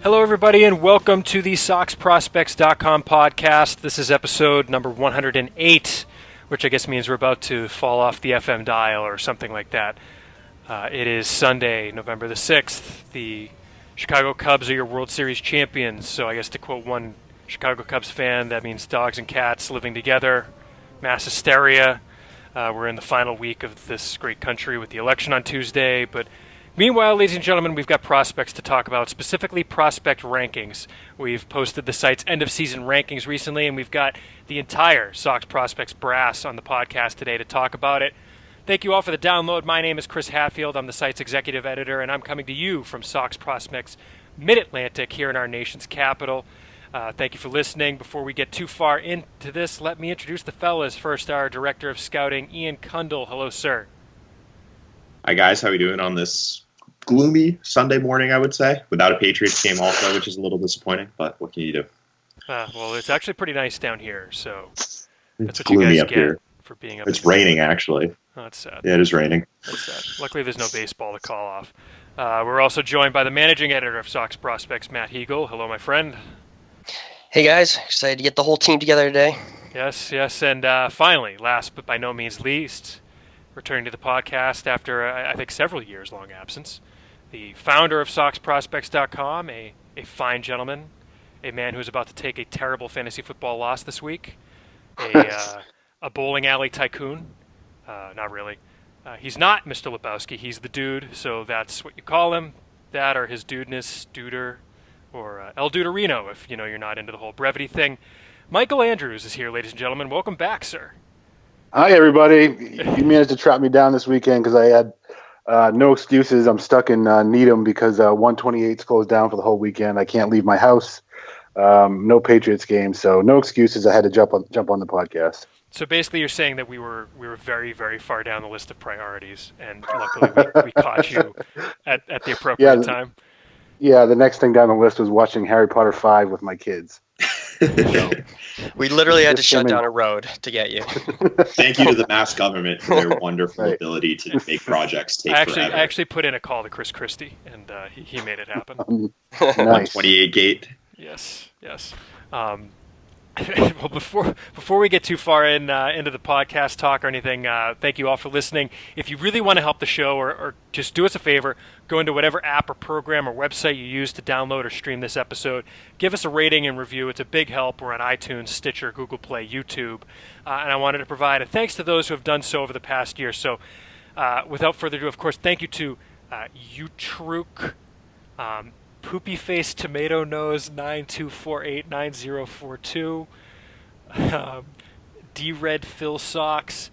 Hello, everybody, and welcome to the SoxProspects.com podcast. This is episode number 108, which I guess means we're about to fall off the FM dial or something like that. It is Sunday, November the 6th. The Chicago Cubs are your World Series champions, so I guess to quote one Chicago Cubs fan, that means dogs and cats living together, mass hysteria. We're in the final week of this great country with the election on Tuesday, but meanwhile, ladies and gentlemen, we've got prospects to talk about, specifically prospect rankings. We've posted the site's end-of-season rankings recently, and we've got the entire Sox Prospects brass on the podcast today to talk about it. Thank you all for the download. My name is Chris Hatfield. I'm the site's executive editor, and I'm coming to you from Sox Prospects Mid-Atlantic here in our nation's capital. Thank you for listening. Before we get too far into this, let me introduce the fellas. First, our Director of Scouting, Ian Kundle. Hello, sir. Hi, guys. How are we doing on this gloomy Sunday morning, I would say, without a Patriots game also, which is a little disappointing, but what can you do? Well, it's actually pretty nice down here, so that's it's what gloomy you guys up get here. For being up. It's raining, actually. Oh, that's sad. Yeah, it is raining. That's sad. Luckily, there's no baseball to call off. We're also joined by the managing editor of Sox Prospects, Matt Hegel. Hello, my friend. Hey, guys. Excited to get the whole team together today. Yes, and finally, last but by no means least, returning to the podcast after, I think, several years' long absence, the founder of SoxProspects.com, a fine gentleman, a man who's about to take a terrible fantasy football loss this week, a bowling alley tycoon. Not really. He's not Mr. Lebowski. He's the dude, so that's what you call him. That or his dudeness, duder, or El Duderino, if you're not into the whole brevity thing. Michael Andrews is here, ladies and gentlemen. Welcome back, sir. Hi, everybody. You managed to track me down this weekend because I had no excuses. I'm stuck in Needham because 128's closed down for the whole weekend. I can't leave my house. No Patriots game, so no excuses. I had to jump on the podcast. So basically, you're saying that we were very, very far down the list of priorities, and luckily we caught you at the appropriate time. Yeah, the next thing down the list was watching Harry Potter 5 with my kids. We literally had to shut down a road to get you. Thank you to the Mass government for their wonderful ability to make projects take forever. I actually put in a call to Chris Christie, and he made it happen. Nice. 128 gate. Yes. Well, before we get too far into the podcast talk or anything, thank you all for listening. If you really want to help the show or just do us a favor, go into whatever app or program or website you use to download or stream this episode. Give us a rating and review. It's a big help. We're on iTunes, Stitcher, Google Play, YouTube. And I wanted to provide a thanks to those who have done so over the past year. So without further ado, of course, thank you to Utruk, Poopy Face Tomato Nose 92489042, D-Red Phil Socks,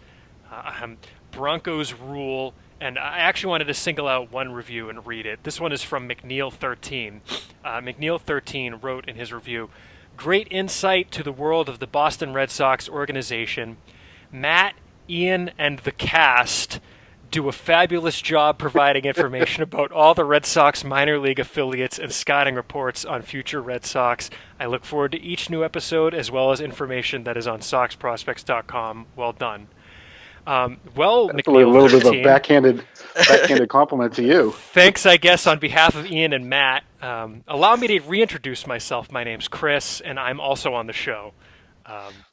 Broncos Rule, and I actually wanted to single out one review and read it. This one is from McNeil13. McNeil13 wrote in his review, "Great insight to the world of the Boston Red Sox organization. Matt, Ian, and the cast do a fabulous job providing information about all the Red Sox minor league affiliates and scouting reports on future Red Sox. I look forward to each new episode as well as information that is on SoxProspects.com. Well done." Well, that's a little bit of a backhanded compliment to you. Thanks, I guess, on behalf of Ian and Matt. Allow me to reintroduce myself. My name's Chris, and I'm also on the show.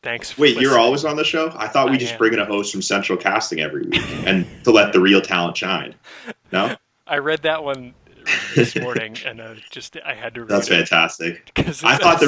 Thanks. Wait, you're always on the show? I thought we just bring in a host from Central Casting every week and to let the real talent shine. No? I read that one this morning, and I had to read That's fantastic. I thought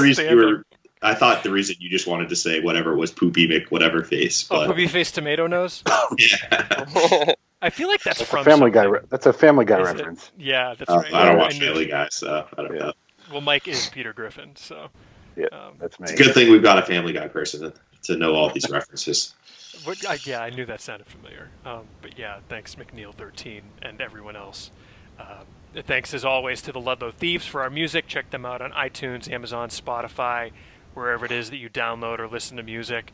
the reason you just wanted to say whatever it was, Poopy Mick, whatever face. But... Oh, Poopy Face Tomato Nose? Yeah. I feel like that's from Family Guy. Something. That's a Family Guy reference. Yeah, that's right. I don't watch Family Guy, so I don't know. Well, Mike is Peter Griffin, so... Yeah, that's me. It's a good thing we've got a Family Guy person to know all these references. I knew that sounded familiar. But yeah, thanks McNeil13 and everyone else. Thanks as always to the Ludlow Thieves for our music. Check them out on iTunes, Amazon, Spotify, wherever it is that you download or listen to music.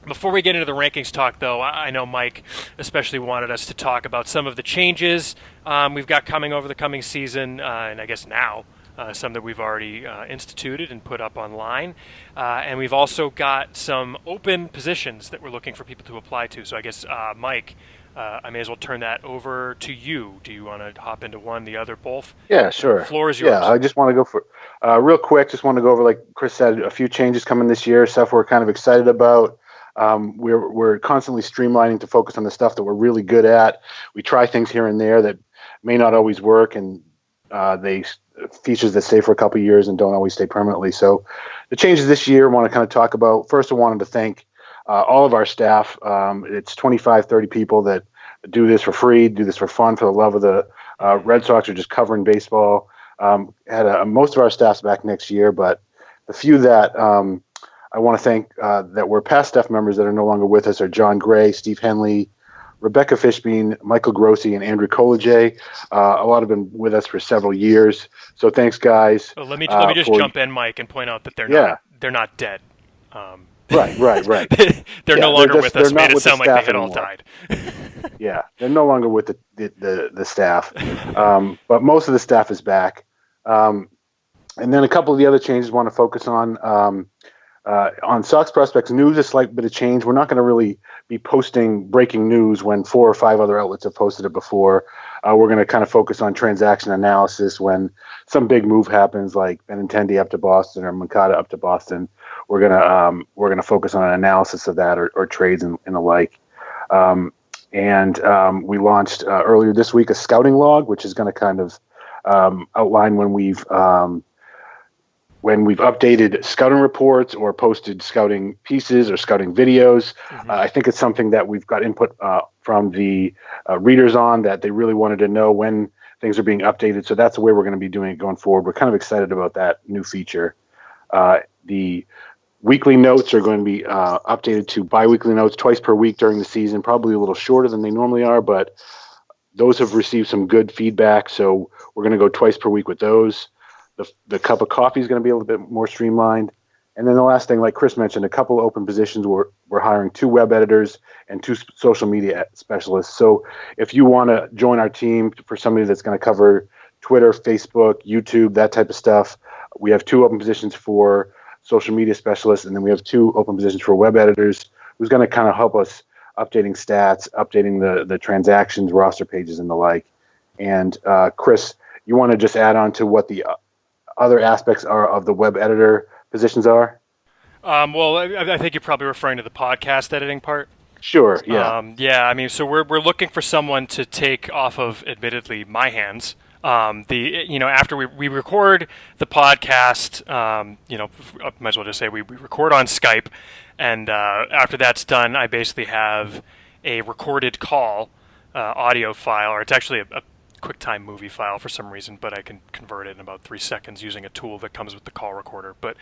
Before we get into the rankings talk, though, I know Mike especially wanted us to talk about some of the changes we've got coming over the coming season, and I guess now. Some that we've already instituted and put up online. And we've also got some open positions that we're looking for people to apply to. So I guess, Mike, I may as well turn that over to you. Do you want to hop into one, the other, both? Yeah, sure. The floor is yours. Yeah, I just want to go for real quick. Just want to go over, like Chris said, a few changes coming this year. Stuff we're kind of excited about. We're constantly streamlining to focus on the stuff that we're really good at. We try things here and there that may not always work, and they features that stay for a couple of years and don't always stay permanently. So the changes this year I want to kind of talk about. First, I wanted to thank all of our staff. It's 25, 30 people that do this for free, do this for fun, for the love of the Red Sox, or just covering baseball. Most of our staff's back next year, but the few that I want to thank that were past staff members that are no longer with us are John Gray, Steve Henley, Rebecca Fishbein, Michael Grossi, and Andrew Benintendi. A lot have been with us for several years. So thanks, guys. Well, let me just jump in, Mike, and point out that they're not dead. Right. They're no longer with us. Made it sound like they had all died. Yeah, they're no longer with the staff, but most of the staff is back. And then a couple of the other changes I want to focus on Sox Prospects News, a slight bit of change. We're not going to really be posting breaking news when 4 or 5 other outlets have posted it before. We're going to kind of focus on transaction analysis when some big move happens, like Benintendi up to Boston or Moncada up to Boston. We're gonna focus on an analysis of that or trades and the like. We launched earlier this week a scouting log, which is going to kind of outline when we've updated scouting reports or posted scouting pieces or scouting videos. I think it's something that we've got input from the readers on, that they really wanted to know when things are being updated. So that's the way we're going to be doing it going forward. We're kind of excited about that new feature. The weekly notes are going to be updated to bi-weekly notes twice per week during the season, probably a little shorter than they normally are, but those have received some good feedback. So we're going to go twice per week with those. The cup of coffee is going to be a little bit more streamlined. And then the last thing, like Chris mentioned, a couple of open positions. We're hiring 2 web editors and 2 social media specialists. So if you want to join our team for somebody that's going to cover Twitter, Facebook, YouTube, that type of stuff, we have 2 open positions for social media specialists, and then we have 2 open positions for web editors, who's going to kind of help us updating stats, updating the transactions, roster pages, and the like. And Chris, you want to just add on to what the other aspects are of the web editor positions are? Well, I think you're probably referring to the podcast editing part. Sure. Yeah. I mean, so we're looking for someone to take off of, admittedly, my hands. After we record the podcast, might as well just say we record on Skype, and after that's done, I basically have a recorded call audio file, or it's actually a QuickTime movie file for some reason, but I can convert it in about 3 seconds using a tool that comes with the call recorder. But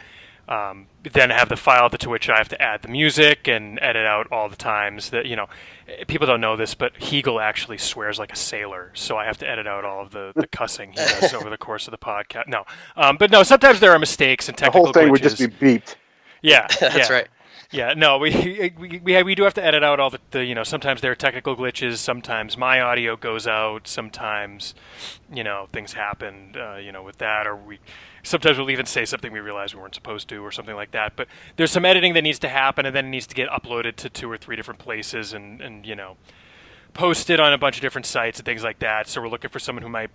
then I have the file to which I have to add the music and edit out all the times that, people don't know this, but Hegel actually swears like a sailor, so I have to edit out all of the cussing he does over the course of the podcast. But sometimes there are mistakes and technical glitches. The whole thing would just be beeped. Yeah, That's right. Yeah, no, we do have to edit out all the sometimes there are technical glitches, sometimes my audio goes out, sometimes, things happen, with that, or sometimes we'll even say something we realize we weren't supposed to or something like that. But there's some editing that needs to happen, and then it needs to get uploaded to 2 or 3 different places and posted on a bunch of different sites and things like that. So we're looking for someone who might,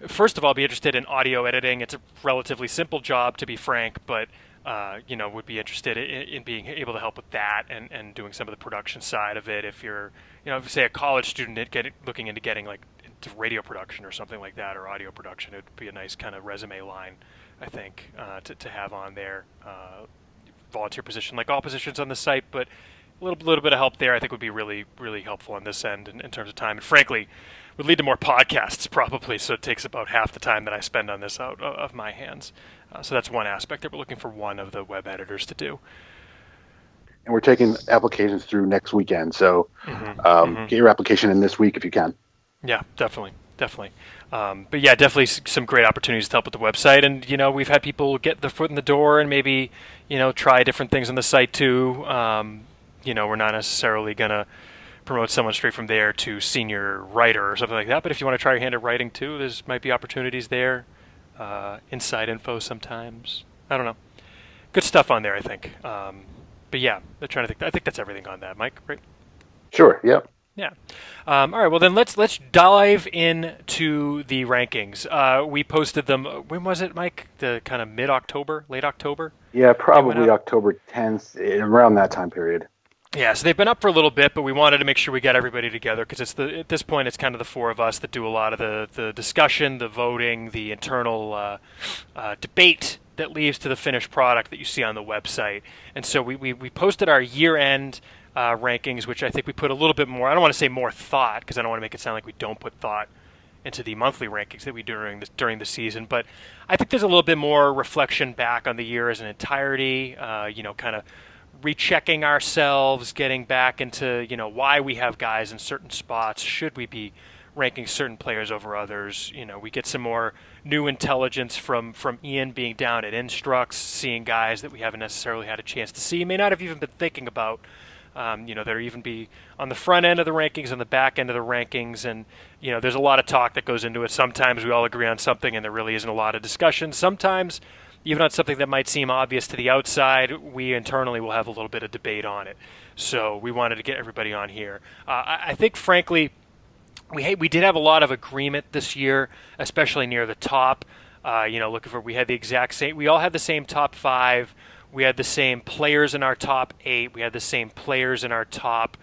first of all, be interested in audio editing. It's a relatively simple job, to be frank, but would be interested in being able to help with that and doing some of the production side of it. If you're, say a college student looking into getting like into radio production or something like that, or audio production, it would be a nice kind of resume line, I think, to have on there. Volunteer position, like all positions on the site, but a little bit of help there, I think, would be really, really helpful on this end in terms of time. And frankly, would lead to more podcasts probably. So it takes about half the time that I spend on this out of my hands. So that's one aspect that we're looking for one of the web editors to do. And we're taking applications through next weekend. So get your application in this week if you can. Yeah, definitely. But yeah, definitely some great opportunities to help with the website. And, we've had people get their foot in the door and maybe, try different things on the site too. We're not necessarily going to promote someone straight from there to senior writer or something like that. But if you want to try your hand at writing too, there's might be opportunities there. Inside info sometimes. I don't know. Good stuff on there, I think. But yeah, I'm trying to think. I think that's everything on that, Mike, right? Sure, yeah. Yeah. All right. Well, then let's dive into the rankings. We posted them. When was it, Mike? The kind of mid-October, late October. Yeah, They went probably up? October 10th, around that time period. Yeah. So they've been up for a little bit, but we wanted to make sure we got everybody together because at this point it's kind of the four of us that do a lot of the discussion, the voting, the internal debate that leads to the finished product that you see on the website. And so we posted our year-end rankings, which I think we put a little bit more. I don't want to say more thought because I don't want to make it sound like we don't put thought into the monthly rankings that we do during the season. But I think there's a little bit more reflection back on the year as an entirety. Kind of rechecking ourselves, getting back into why we have guys in certain spots. Should we be ranking certain players over others? We get some more new intelligence from Ian being down at Instructs, seeing guys that we haven't necessarily had a chance to see, may not have even been thinking about. There even be on the front end of the rankings, on the back end of the rankings, and there's a lot of talk that goes into it. Sometimes we all agree on something, and there really isn't a lot of discussion. Sometimes, even on something that might seem obvious to the outside, we internally will have a little bit of debate on it. So we wanted to get everybody on here. I think, frankly, we did have a lot of agreement this year, especially near the top. We had the exact same. We all had the same top 5. We had the same players in our top 8. We had the same players in our top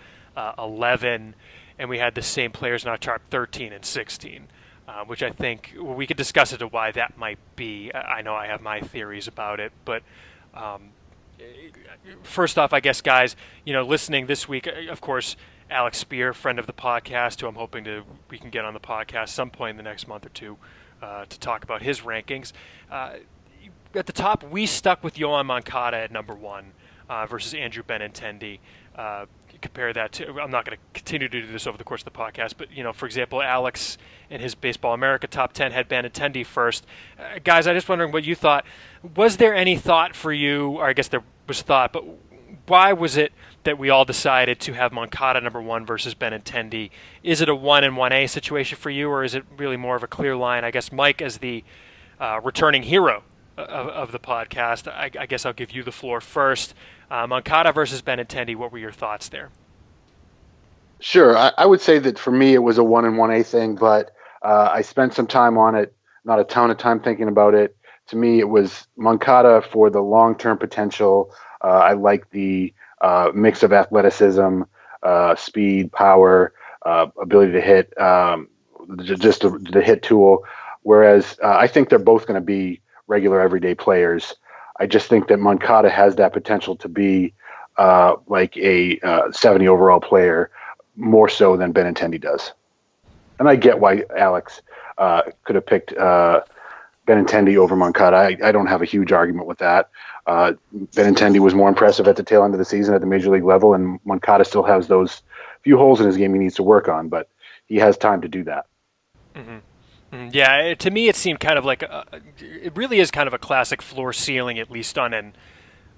11, and we had the same players in our top 13 and 16, which I think we could discuss as to why that might be. I know I have my theories about it, but first off, I guess, guys, listening this week, of course, Alex Spear, friend of the podcast, who I'm hoping we can get on the podcast some point in the next month or two to talk about his rankings. At the top, we stuck with Yoan Moncada at number 1 versus Andrew Benintendi. Compare that to, I'm not going to continue to do this over the course of the podcast, but, for example, Alex in his Baseball America top 10 had Benintendi first. Guys, I'm just wondering what you thought. Was there any thought for you, or I guess there was thought, but why was it that we all decided to have Moncada number 1 versus Benintendi? Is it a 1 and 1A situation for you, or is it really more of a clear line? I guess, Mike, as the returning hero of the podcast, I guess I'll give you the floor first. Moncada versus Benintendi, what were your thoughts there? Sure. I would say that for me it was a 1 and 1A thing, but I spent some time on it, not a ton of time thinking about it. To me, it was Moncada for the long-term potential. I like the mix of athleticism, speed, power, ability to hit, just the hit tool. Whereas I think they're both going to be regular everyday players. I just think that Moncada has that potential to be like a 70 overall player, more so than Benintendi does. And I get why Alex could have picked Benintendi over Moncada. I don't have a huge argument with that. Benintendi was more impressive at the tail end of the season at the major league level, and Moncada still has those few holes in his game he needs to work on, but he has time to do that. Mm-hmm. Yeah, to me it seemed kind of like it really is kind of a classic floor ceiling, at least on an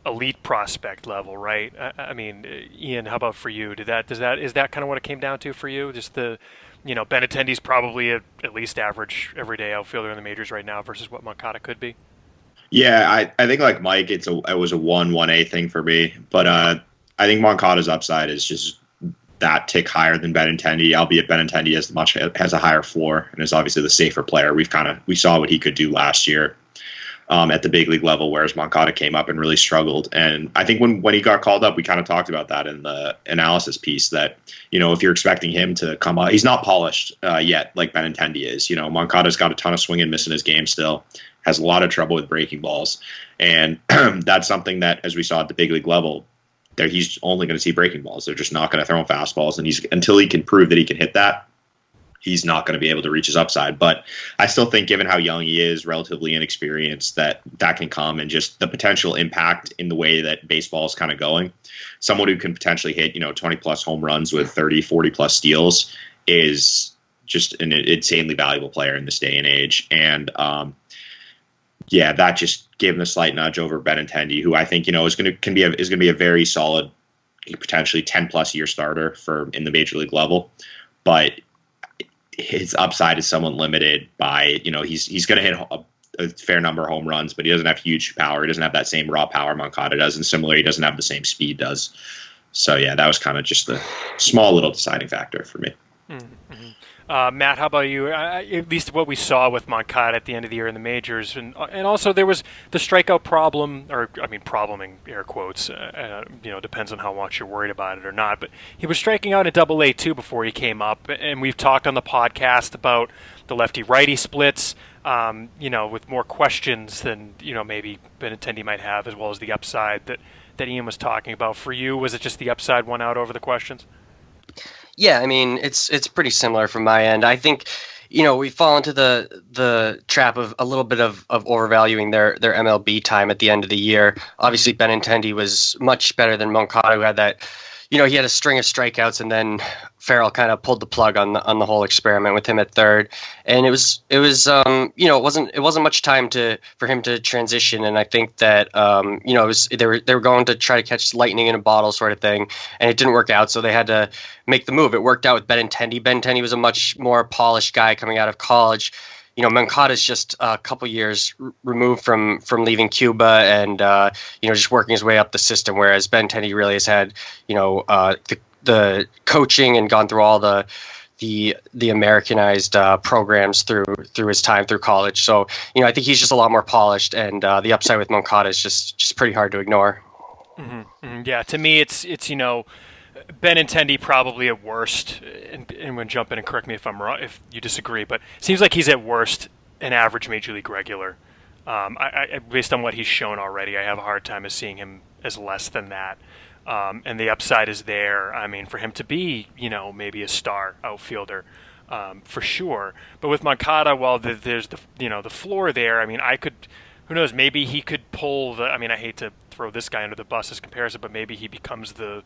elite prospect level, right? I mean, Ian, how about for you? Is that kind of what it came down to for you? Just Benintendi's probably at least average everyday outfielder in the majors right now versus what Moncada could be. Yeah, I think like Mike, it was a 1A thing for me, but I think Moncada's upside is just that tick higher than Benintendi, albeit Benintendi has a higher floor and is obviously the safer player. We saw what he could do last year at the big league level, whereas Moncada came up and really struggled. And I think when he got called up, we kind of talked about that in the analysis piece that, if you're expecting him to come up, he's not polished yet like Benintendi is. Moncada's got a ton of swing and miss in his game still, has a lot of trouble with breaking balls. And that's something that, as we saw at the big league level, he's only going to see breaking balls. They're just not going to throw him fastballs. And until he can prove that he can hit that, he's not going to be able to reach his upside. But I still think, given how young he is, relatively inexperienced, that can come, and just the potential impact in the way that baseball is kind of going. Someone who can potentially hit, 20-plus home runs with 30, 40-plus steals is just an insanely valuable player in this day and age. And that just gave him a slight nudge over Benintendi, who I think is going to be a very solid, potentially 10-plus year starter in the major league level, but his upside is somewhat limited by he's going to hit a fair number of home runs, but he doesn't have huge power. He doesn't have that same raw power Moncada does, and similarly, he doesn't have the same speed does. So yeah, that was kind of just the small little deciding factor for me. Matt, how about you? At least what we saw with Moncada at the end of the year in the majors, and also there was the strikeout problem, or I mean problem in air quotes. Depends on how much you're worried about it or not. But he was striking out in Double-A too before he came up, and we've talked on the podcast about the lefty-righty splits. With more questions than maybe Benintendi might have, as well as the upside that Ian was talking about. For you, was it just the upside won out over the questions? Yeah, I mean, it's pretty similar from my end. I think, we fall into the trap of a little bit of overvaluing their MLB time at the end of the year. Obviously, Benintendi was much better than Moncada, who had that, he had a string of strikeouts, and then Farrell kind of pulled the plug on the whole experiment with him at third. And it wasn't much time for him to transition. And I think that they were going to try to catch lightning in a bottle sort of thing, and it didn't work out. So they had to make the move. It worked out with Benintendi. Benintendi was a much more polished guy coming out of college. Moncada is just a couple years removed from leaving Cuba and just working his way up the system, whereas Benintendi really has had the coaching and gone through all the Americanized programs through his time through college. So I think he's just a lot more polished, and the upside with Moncada is just pretty hard to ignore. Mm-hmm. Mm-hmm. Yeah, to me it's Benintendi probably at worst, and when jump in and correct me if I'm wrong, if you disagree, but it seems like he's at worst an average major league regular. I based on what he's shown already, I have a hard time seeing him as less than that. And the upside is there. I mean, for him to be, maybe a star outfielder, for sure. But with Moncada, while there's the floor there, I mean, who knows, maybe he could pull I mean, I hate to throw this guy under the bus as comparison, but maybe he becomes the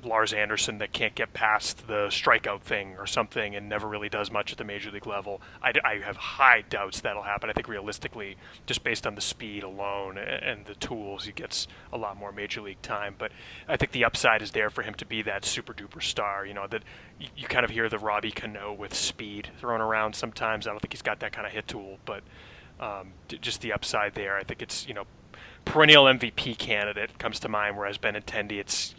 Lars Anderson that can't get past the strikeout thing or something and never really does much at the major league level. I have high doubts that'll happen. I think realistically, just based on the speed alone and the tools, he gets a lot more major league time. But I think the upside is there for him to be that super duper star. That you kind of hear the Robbie Cano with speed thrown around sometimes. I don't think he's got that kind of hit tool, but just the upside there. I think it's perennial MVP candidate comes to mind, whereas Benintendi, it's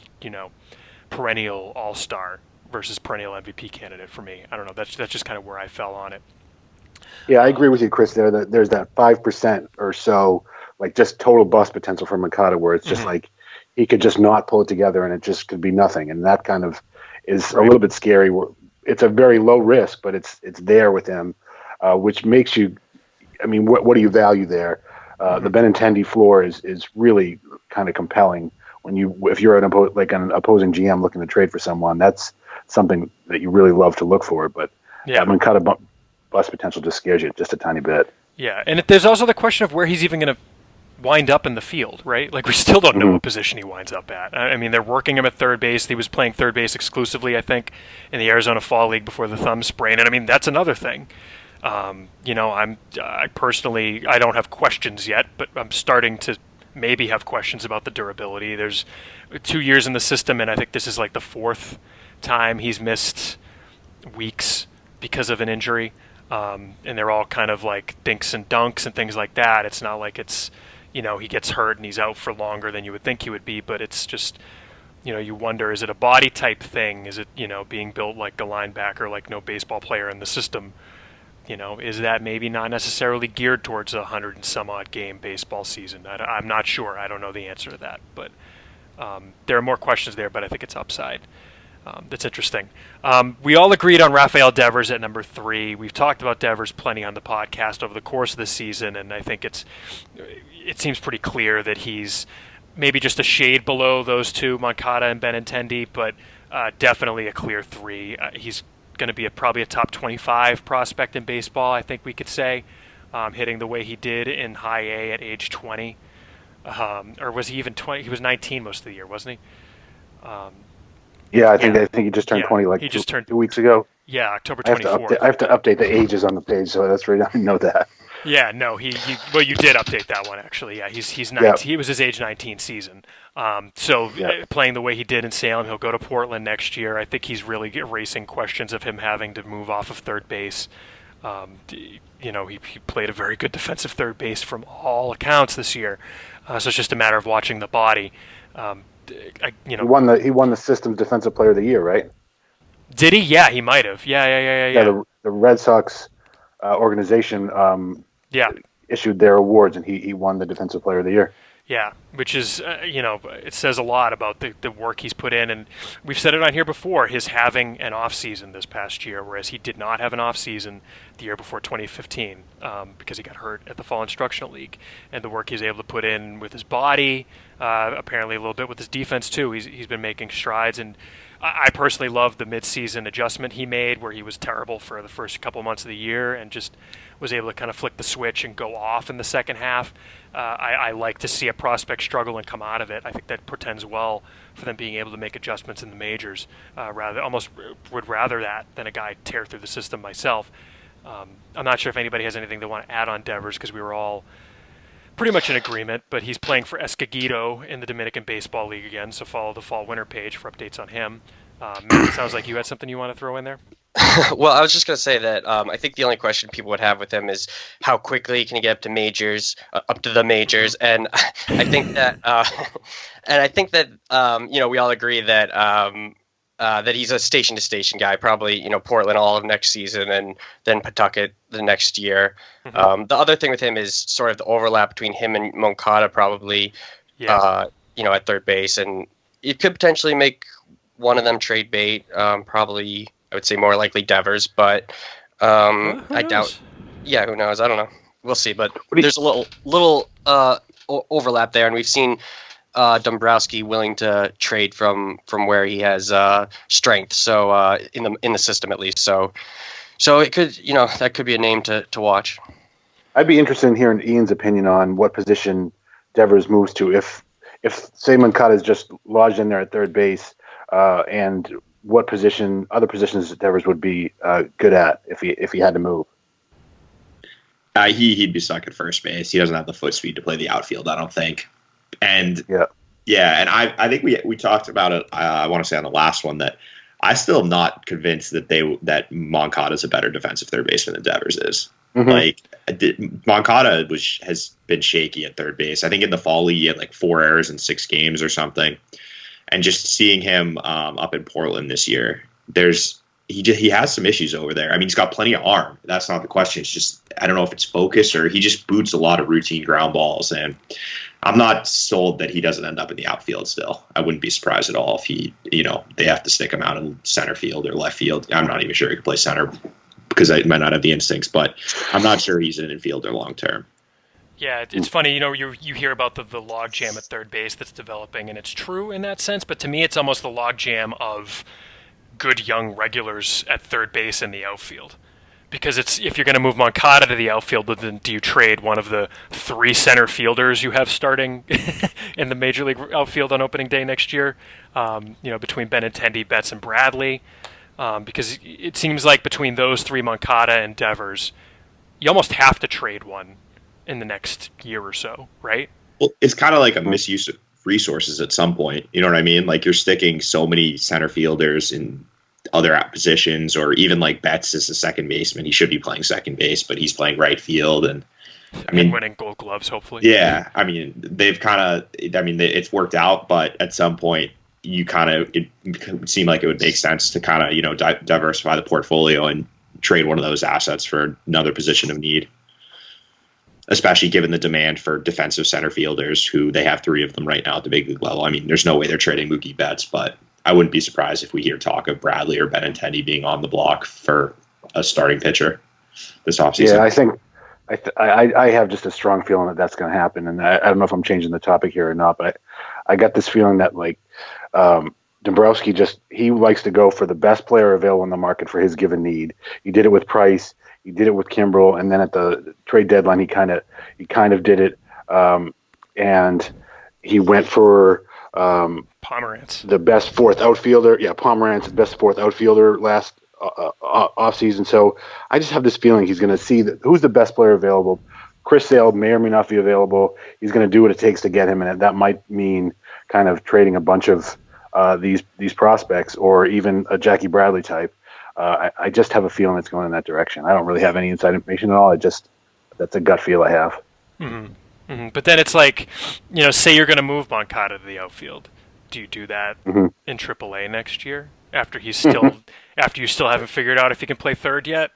perennial all-star versus perennial MVP candidate for me. I don't know. That's just kind of where I fell on it. Yeah, I agree with you, Chris. There's that 5% or so, like just total bust potential for Moncada, where it's just like he could just not pull it together and it just could be nothing, and that kind of is a little bit scary. It's a very low risk, but it's there with him, which makes you. I mean, what do you value there? The Benintendi floor is really kind of compelling. If you're an opposing GM looking to trade for someone, that's something that you really love to look for. But Moncada bust potential just scares you just a tiny bit. Yeah, and there's also the question of where he's even going to wind up in the field, right? Like we still don't know what position he winds up at. I mean, they're working him at third base. He was playing third base exclusively, I think, in the Arizona Fall League before the thumb sprain. And I mean, that's another thing. I personally don't have questions yet, but I'm starting to maybe have questions about the durability. There's 2 years in the system, and I think this is like the fourth time he's missed weeks because of an injury. And they're all kind of like dinks and dunks and things like that. It's not like it's, he gets hurt and he's out for longer than you would think he would be, but it's just, you wonder, is it a body type thing? Is it, being built like a linebacker, like no baseball player in the system? Is that maybe not necessarily geared towards a 100 and some odd game baseball season? I'm not sure. I don't know the answer to that. But there are more questions there, but I think it's upside. That's interesting. We all agreed on Rafael Devers at number 3. We've talked about Devers plenty on the podcast over the course of the season, and I think it seems pretty clear that he's maybe just a shade below those two, Moncada and Benintendi, but definitely a clear 3. He's going to be probably a top 25 prospect in baseball, I think we could say, hitting the way he did in high A at age 20. Or was he even 20? He was 19 most of the year, wasn't he? I think he just turned 20 he just turned 2 weeks ago. Yeah, October 24th. I have to update the ages on the page, so that's right. I didn't know that. Yeah, no, you did update that one actually. Yeah, he's 19. Yep. He was his age 19 season. Playing the way he did in Salem, he'll go to Portland next year. I think he's really erasing questions of him having to move off of third base. He played a very good defensive third base from all accounts this year. So it's just a matter of watching the body. He won the system's defensive player of the year, right? Did he? Yeah, he might have. Yeah. The Red Sox organization issued their awards, and he won the defensive player of the year. Yeah, which is, it says a lot about the work he's put in. And we've said it on here before, his having an off-season this past year, whereas he did not have an off-season the year before 2015 because he got hurt at the Fall Instructional League. And the work he's able to put in with his body, apparently a little bit with his defense too. He's been making strides. And I personally love the mid-season adjustment he made where he was terrible for the first couple months of the year and just was able to kind of flick the switch and go off in the second half. I like to see a prospect struggle and come out of it. I think that portends well for them being able to make adjustments in the majors. Almost would rather that than a guy tear through the system myself. I'm not sure if anybody has anything they want to add on Devers because we were all pretty much in agreement, but he's playing for Escogido in the Dominican Baseball League again, so follow the fall-winter page for updates on him. Matt, it sounds like you had something you want to throw in there? Well, I was just going to say that I think the only question people would have with him is how quickly can he get up to the majors, and I think that we all agree that that he's a station-to-station guy, probably Portland all of next season and then Pawtucket the next year. Mm-hmm. The other thing with him is sort of the overlap between him and Moncada, probably at third base, and it could potentially make one of them trade bait. Probably. I would say more likely Devers, but I doubt. Yeah, who knows? I don't know. We'll see. But there's a little overlap there, and we've seen Dombrowski willing to trade from where he has strength. So in the system at least. So it could that could be a name to watch. I'd be interested in hearing Ian's opinion on what position Devers moves to if say Moncada is just lodged in there at third base, and what other positions Devers would be good at if he had to move. He'd be stuck at first base. He doesn't have the foot speed to play the outfield, I don't think. And and I think we talked about it. I want to say on the last one that I still am not convinced that Moncada is a better defensive third baseman than Devers is. Mm-hmm. Like Moncada has been shaky at third base. I think in the fall league he had like 4 errors in 6 games or something. And just seeing him up in Portland this year, he has some issues over there. I mean, he's got plenty of arm. That's not the question. It's just I don't know if it's focus or he just boots a lot of routine ground balls. And I'm not sold that he doesn't end up in the outfield still. I wouldn't be surprised at all if they have to stick him out in center field or left field. I'm not even sure he could play center because I might not have the instincts, but I'm not sure he's an infielder long term. Yeah, it's funny, you hear about the log jam at third base that's developing, and it's true in that sense, but to me it's almost the log jam of good young regulars at third base in the outfield. Because if you're going to move Moncada to the outfield, then do you trade one of the 3 center fielders you have starting in the Major League outfield on opening day next year, between Benintendi, Betts, and Bradley? Because it seems like between those 3, Moncada and Devers, you almost have to trade one in the next year or so, right? Well, it's kind of like a misuse of resources at some point. You know what I mean? Like you're sticking so many center fielders in other positions, or even like Betts is a second baseman. He should be playing second base, but he's playing right field. And winning Gold Gloves, hopefully. Yeah. I mean, it's worked out, but at some point it would seem like it would make sense to kind of, diversify the portfolio and trade one of those assets for another position of need. Especially given the demand for defensive center fielders, who they have 3 of them right now at the big league level. I mean, there's no way they're trading Mookie Betts, but I wouldn't be surprised if we hear talk of Bradley or Benintendi being on the block for a starting pitcher this offseason. Yeah, I think I have just a strong feeling that that's going to happen, and I don't know if I'm changing the topic here or not, but I got this feeling that Dombrowski he likes to go for the best player available in the market for his given need. He did it with Price. He did it with Kimbrel, and then at the trade deadline, he kind of did it, and he went for Pomerantz, the best 4th outfielder. Yeah, Pomerantz, the best 4th outfielder last offseason. So I just have this feeling he's going to see who's the best player available. Chris Sale may or may not be available. He's going to do what it takes to get him, and that might mean kind of trading a bunch of these prospects, or even a Jackie Bradley type. I just have a feeling it's going in that direction. I don't really have any inside information at all. That's a gut feel I have. Mm-hmm. Mm-hmm. But then it's like, say you're going to move Moncada to the outfield. do you do that Mhm. in AAA next year after you still haven't figured out if he can play third yet?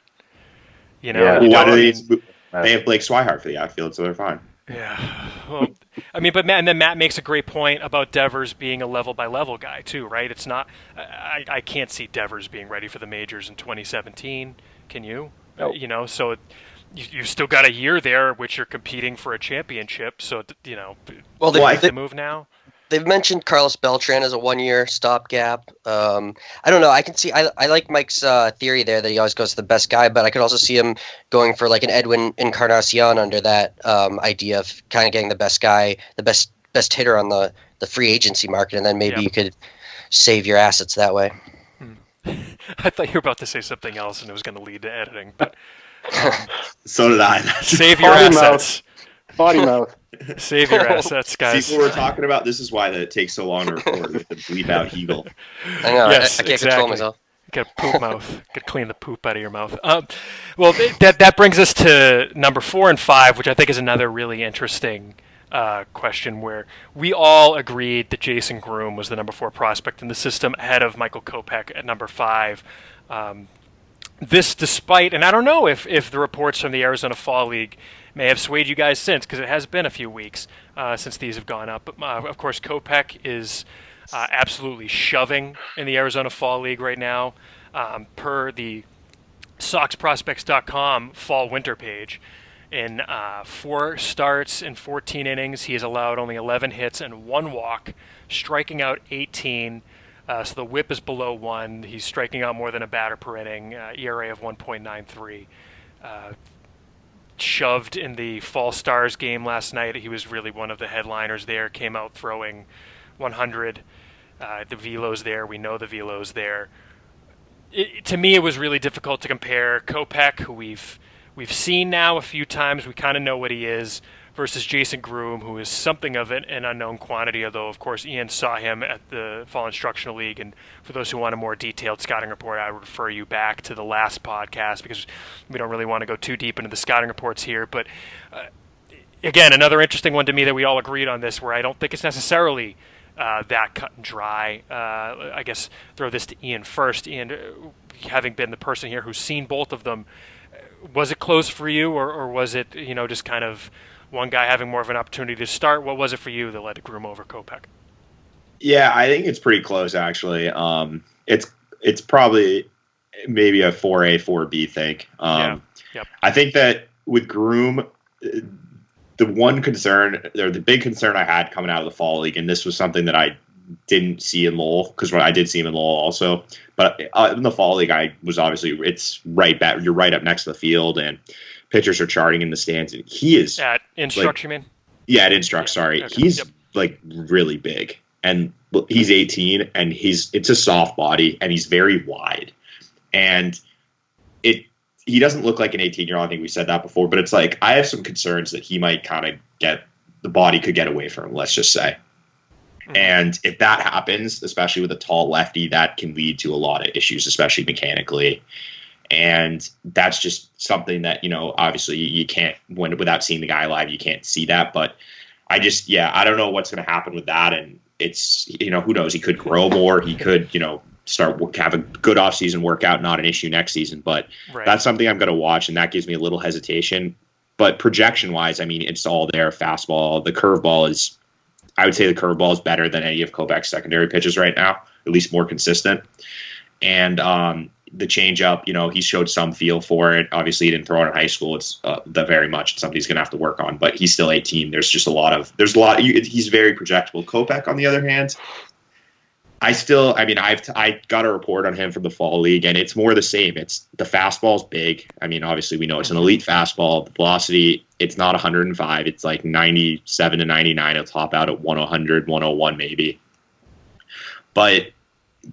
You know, Yeah. you Why don't. do I they? mean, They have Blake Swihart for the outfield, so they're fine. yeah. Well, I mean, but Matt, and then Matt makes a great point about Devers being a level by level guy too, right? It's not. I can't see Devers being ready for the majors in 2017. Can you? Nope. You know, so you've still got a year there, which you're competing for a championship. So you know, Well, make the move now. they've mentioned Carlos Beltran as a 1-year stopgap. I don't know. I can see. I like Mike's theory there that he always goes to the best guy, but I could also see him going for like an Edwin Encarnacion under that idea of kind of getting the best guy, the best hitter on the free agency market, and then maybe you could save your assets that way. I thought you were about to say something else, and it was going to lead to editing, but So did I. save your Potty assets. Potty mouth. Save your assets, guys. See what we're talking about? This is why it takes so long to record. We have to bleep out Hegel. I know. Yes, I can't exactly. control myself. Get a poop mouth. Get clean the poop out of your mouth. Well, that brings us to number 4 and 5, which I think is another really interesting question, where we all agreed that Jason Groome was the number 4 prospect in the system ahead of Michael Kopech at number 5. This despite, and I don't know if the reports from the Arizona Fall League may have swayed you guys since, because it has been a few weeks since these have gone up. But of course, Kopech is absolutely shoving in the Arizona Fall League right now, per the SoxProspects.com fall-winter page. In 4 starts in 14 innings, he has allowed only 11 hits and 1 walk, striking out 18. So the whip is below 1. He's striking out more than a batter per inning, ERA of 1.93. Shoved in the Fall Stars game last night. He was really one of the headliners there, came out throwing 100. The velo's there. We know the velo's there. To me, it was really difficult to compare Kopech, who we've seen now a few times. We kind of know what he is, versus Jason Groome, who is something of an unknown quantity, although, of course, Ian saw him at the Fall Instructional League. And for those who want a more detailed scouting report, I would refer you back to the last podcast, because we don't really want to go too deep into the scouting reports here. But, again, another interesting one to me that we all agreed on this, where I don't think it's necessarily that cut and dry. I guess throw this to Ian first. Ian, having been the person here who's seen both of them, was it close for you, or was it, just kind of one guy having more of an opportunity to start? What was it for you that led to Groome over Kopech? Yeah, I think it's pretty close, actually. It's probably maybe a 4A, 4B thing. Yep. I think that with Groome, the one concern, or the big concern I had coming out of the Fall League, and this was something that I didn't see in Lowell, because I did see him in Lowell also, but in the Fall League, I was obviously, it's right back, you're right up next to the field, and pitchers are charting in the stands, and he is at Instruct, you mean? Yeah, at Instruct. Sorry, okay. He's like really big, and he's 18, and it's a soft body, and he's very wide, and he doesn't look like an 18-year-old. I think we said that before, but it's like I have some concerns that he might kind of the body could get away from him. Let's just say. And if that happens, especially with a tall lefty, that can lead to a lot of issues, especially mechanically. And that's just something that, obviously you can't, without seeing the guy live, you can't see that. But I don't know what's going to happen with that. And it's, who knows? He could grow more. He could, have a good offseason workout, not an issue next season. But That's something I'm going to watch, and that gives me a little hesitation. But projection-wise, I mean, it's all there. Fastball, the curveball is, I would say the curveball is better than any of Kopech's secondary pitches right now, at least more consistent. And the changeup, he showed some feel for it. Obviously, he didn't throw it in high school. It's very much something he's going to have to work on. But he's still 18. There's a lot. He's very projectable. Kopech, on the other hand, I got a report on him from the Fall League, and it's more the same. It's the fastball's big. I mean, obviously we know it's an elite fastball. The velocity, it's not 105. It's like 97 to 99. It'll top out at 100, 101 maybe. But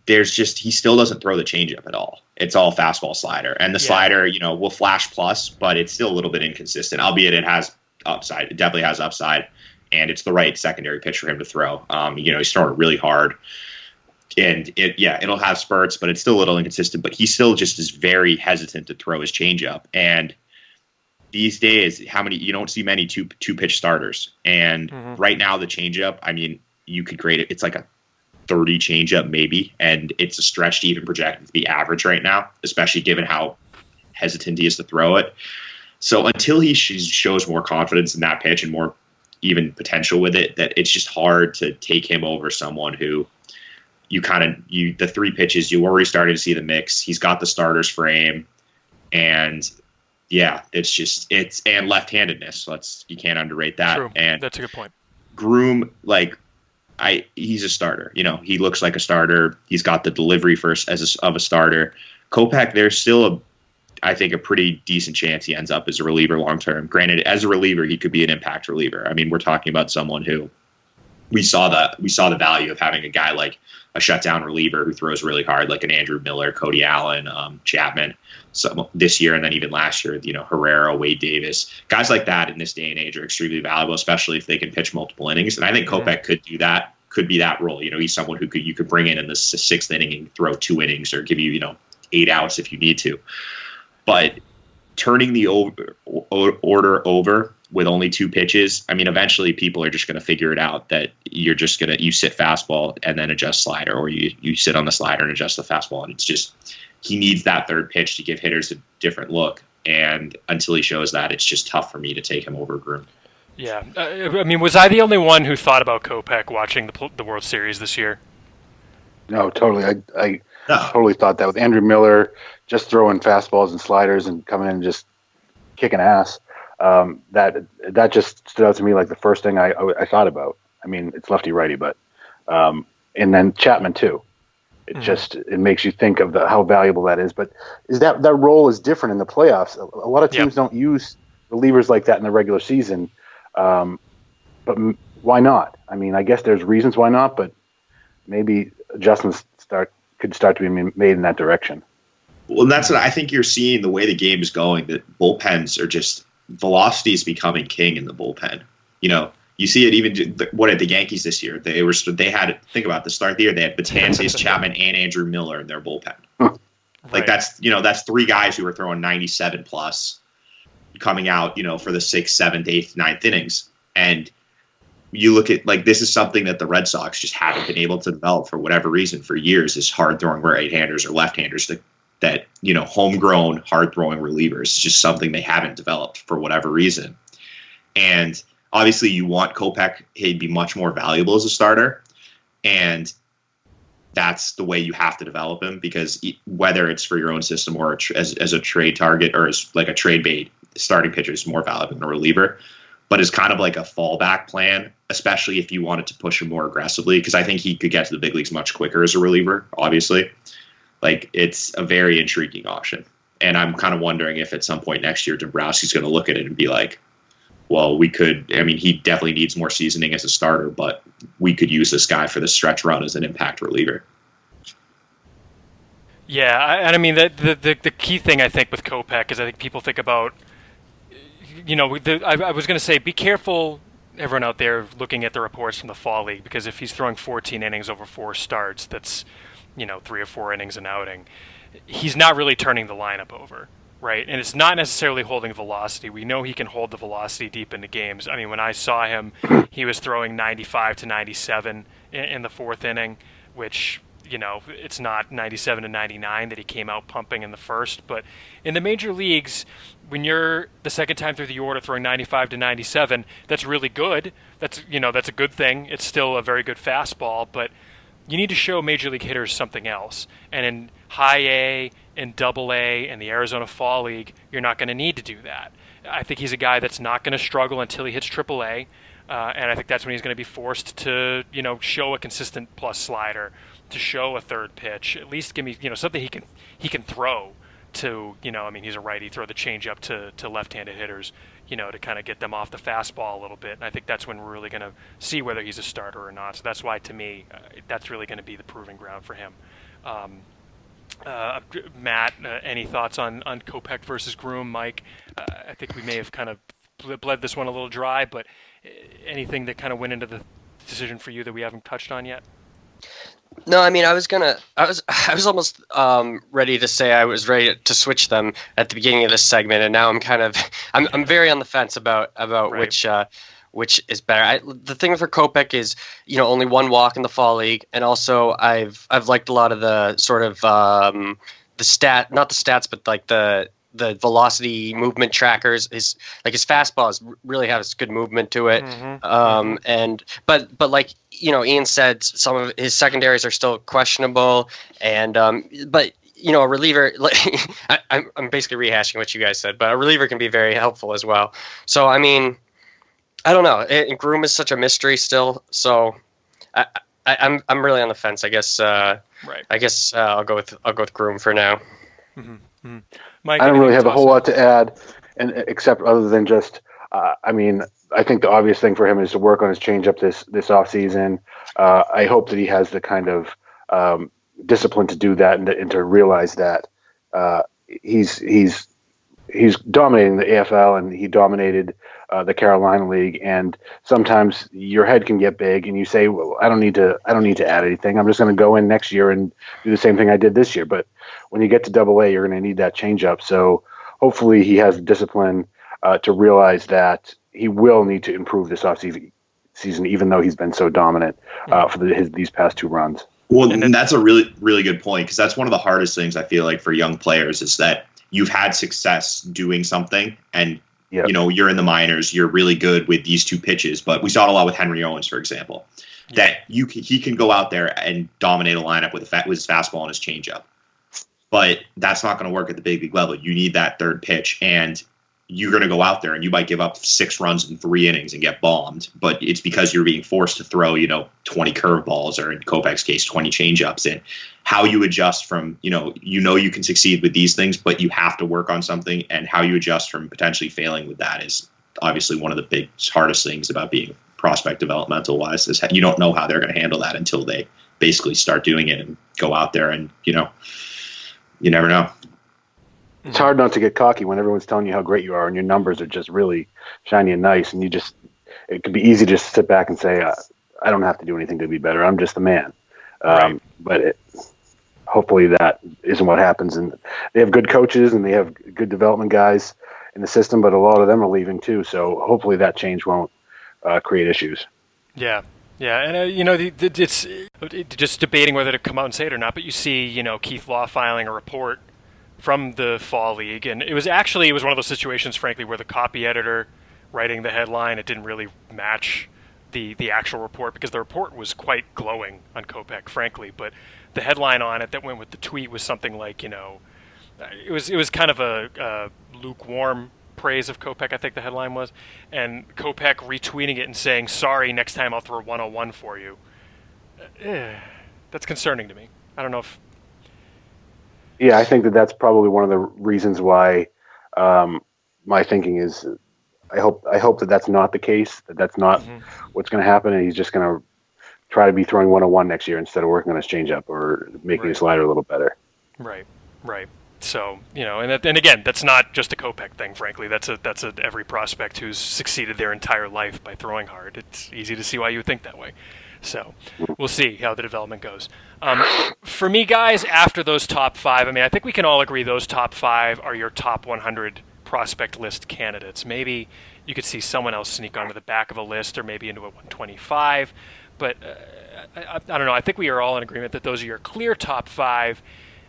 he still doesn't throw the changeup at all. It's all fastball slider. And the slider, will flash plus, but it's still a little bit inconsistent, albeit it has upside. It definitely has upside, and it's the right secondary pitch for him to throw. He's throwing it really hard. And it'll have spurts, but it's still a little inconsistent. But he still just is very hesitant to throw his changeup. And these days, you don't see many two pitch starters. And right now, the changeup, I mean, you could grade it. It's like a 130 changeup maybe, and it's a stretch to even project it to be average right now, especially given how hesitant he is to throw it. So until he shows more confidence in that pitch and more even potential with it, that it's just hard to take him over someone who the 3 pitches, you already started to see the mix. He's got the starter's frame, and yeah, and left-handedness. You can't underrate that. True. And that's a good point. Groome, he's a starter. He looks like a starter. He's got the delivery of a starter. Kopech, there's still I think a pretty decent chance he ends up as a reliever long term. Granted, as a reliever, he could be an impact reliever. I mean, we're talking about someone who we saw the value of having a guy like a shutdown reliever who throws really hard, like an Andrew Miller, Cody Allen, Chapman. So this year and then even last year, Herrera, Wade Davis, guys like that in this day and age are extremely valuable, especially if they can pitch multiple innings. And I think Kopech could do that. Could be that role. He's someone who you could bring in the 6th inning and throw 2 innings or give you 8 outs if you need to. But turning the order over with only 2 pitches, I mean, eventually people are just going to figure it out that you sit fastball and then adjust slider, or you sit on the slider and adjust the fastball. And it's just, he needs that 3rd pitch to give hitters a different look. And until he shows that, it's just tough for me to take him over Groome. Yeah. I mean, was I the only one who thought about Kopech watching the World Series this year? No, totally. I totally thought that with Andrew Miller just throwing fastballs and sliders and coming in and just kicking ass. That just stood out to me like the first thing I thought about. I mean, it's lefty righty, but and then Chapman too. It makes you think of how valuable that is. But is that role is different in the playoffs? A lot of teams don't use relievers like that in the regular season. But why not? I mean, I guess there's reasons why not, but maybe adjustments could start to be made in that direction. Well, that's what I think you're seeing the way the game is going, that bullpens are just, velocity is becoming king in the bullpen. You see it even, what at the Yankees this year, they had, think about the start of the year, they had Betances, Chapman, and Andrew Miller in their bullpen. Like that's 3 guys who were throwing 97 plus coming out, for the 6th, 7th, 8th, 9th innings. And you look at, this is something that the Red Sox just haven't been able to develop for whatever reason for years, is hard throwing right-handers or left-handers that homegrown hard throwing relievers. It's just something they haven't developed for whatever reason. And obviously you want Kopech, he'd be much more valuable as a starter. And that's the way you have to develop him, because whether it's for your own system or as a trade target or as like a trade bait, starting pitcher is more valuable than a reliever. But it's kind of like a fallback plan, especially if you wanted to push him more aggressively, because I think he could get to the big leagues much quicker as a reliever, obviously. It's a very intriguing option. And I'm kind of wondering if at some point next year, Dombrowski's going to look at it and be like, well, he definitely needs more seasoning as a starter, but we could use this guy for the stretch run as an impact reliever. Yeah, and I mean, the key thing I think with Kopech is I think people think about, I was going to say, be careful, everyone out there, looking at the reports from the Fall League, because if he's throwing 14 innings over 4 starts, that's 3 or 4 innings an outing, he's not really turning the lineup over, right? And it's not necessarily holding velocity. We know he can hold the velocity deep into games. I mean, when I saw him, he was throwing 95 to 97 in the 4th inning, which, it's not 97 to 99 that he came out pumping in the first. But in the major leagues, when you're the second time through the order throwing 95 to 97, that's really good. That's a good thing. It's still a very good fastball, but you need to show major league hitters something else. And in high A and double A and the Arizona Fall League, you're not going to need to do that. I think he's a guy that's not going to struggle until he hits triple A. And I think that's when he's going to be forced to, show a consistent plus slider, to show a 3rd pitch, at least give me, something he can throw to, he's a righty, throw the changeup to left-handed hitters, to kind of get them off the fastball a little bit. And I think that's when we're really going to see whether he's a starter or not. So that's why, to me, that's really going to be the proving ground for him. Matt, any thoughts on Kopech versus Groome? Mike, I think we may have kind of bled this one a little dry, but anything that kind of went into the decision for you that we haven't touched on yet? No, I mean, I was almost ready to say I was ready to switch them at the beginning of this segment, and now I'm kind of, I'm very on the fence about right. which is better. The thing for Kopech is, only one walk in the fall league, and also I've liked a lot of the sort of not the stats, but like the velocity movement trackers. His fastball really has good movement to it. And but like Ian said, some of his secondaries are still questionable, and but a reliever, like I'm basically rehashing what you guys said, but a reliever can be very helpful as well. So I mean, I don't know. And Groome is such a mystery still, so I'm really on the fence. I guess. Right. I guess I'll go with Groome for now. Mike, I don't really have a whole lot to add, except other than just, I mean, I think the obvious thing for him is to work on his changeup this off season. I hope that he has the kind of discipline to do that and to realize that he's dominating the AFL, and he dominated the Carolina League. And sometimes your head can get big, and you say, "Well, I don't need to add anything. I'm just going to go in next year and do the same thing I did this year." But when you get to Double A, you're going to need that changeup. So hopefully he has the discipline to realize that he will need to improve this offseason, even though he's been so dominant for these past two runs. Well, and that's a really, really good point, because that's one of the hardest things I feel like for young players is that you've had success doing something, and you're in the minors, you're really good with these two pitches. But we saw it a lot with Henry Owens, for example, that he can go out there and dominate a lineup with his fastball and his changeup. But that's not going to work at the big league level. You need that third pitch, and you're going to go out there and you might give up 6 runs in 3 innings and get bombed, but it's because you're being forced to throw, 20 curveballs, or in Kopech's case, 20 changeups. And how you adjust from, you can succeed with these things, but you have to work on something, and how you adjust from potentially failing with that is obviously one of the hardest things about being prospect developmental wise, is you don't know how they're going to handle that until they basically start doing it and go out there, and, you never know. It's hard not to get cocky when everyone's telling you how great you are and your numbers are just really shiny and nice, and it could be easy to just sit back and say, I don't have to do anything to be better. I'm just the man. Right. But hopefully that isn't what happens. And they have good coaches and they have good development guys in the system, but a lot of them are leaving too. So hopefully that change won't create issues. Yeah. Yeah, and it's just debating whether to come out and say it or not, but you see, Keith Law filing a report from the Fall League, and it was one of those situations, frankly, where the copy editor writing the headline, it didn't really match the actual report, because the report was quite glowing on Kopech, frankly, but the headline on it that went with the tweet was something like, it was kind of a lukewarm praise of Kopech, I think the headline was, and Kopech retweeting it and saying, "Sorry, next time I'll throw 101 for you." That's concerning to me. I don't know if... Yeah, I think that's probably one of the reasons why my thinking is I hope that that's not the case, that's not what's going to happen, and he's just going to try to be throwing 101 next year instead of working on his changeup or making his slider a little better. Right. So, and again, that's not just a Kopech thing, frankly. That's every prospect who's succeeded their entire life by throwing hard. It's easy to see why you would think that way. So we'll see how the development goes. For me, guys, after those top 5, I think we can all agree those top 5 are your top 100 prospect list candidates. Maybe you could see someone else sneak onto the back of a list, or maybe into a 125. But I don't know. I think we are all in agreement that those are your clear top 5.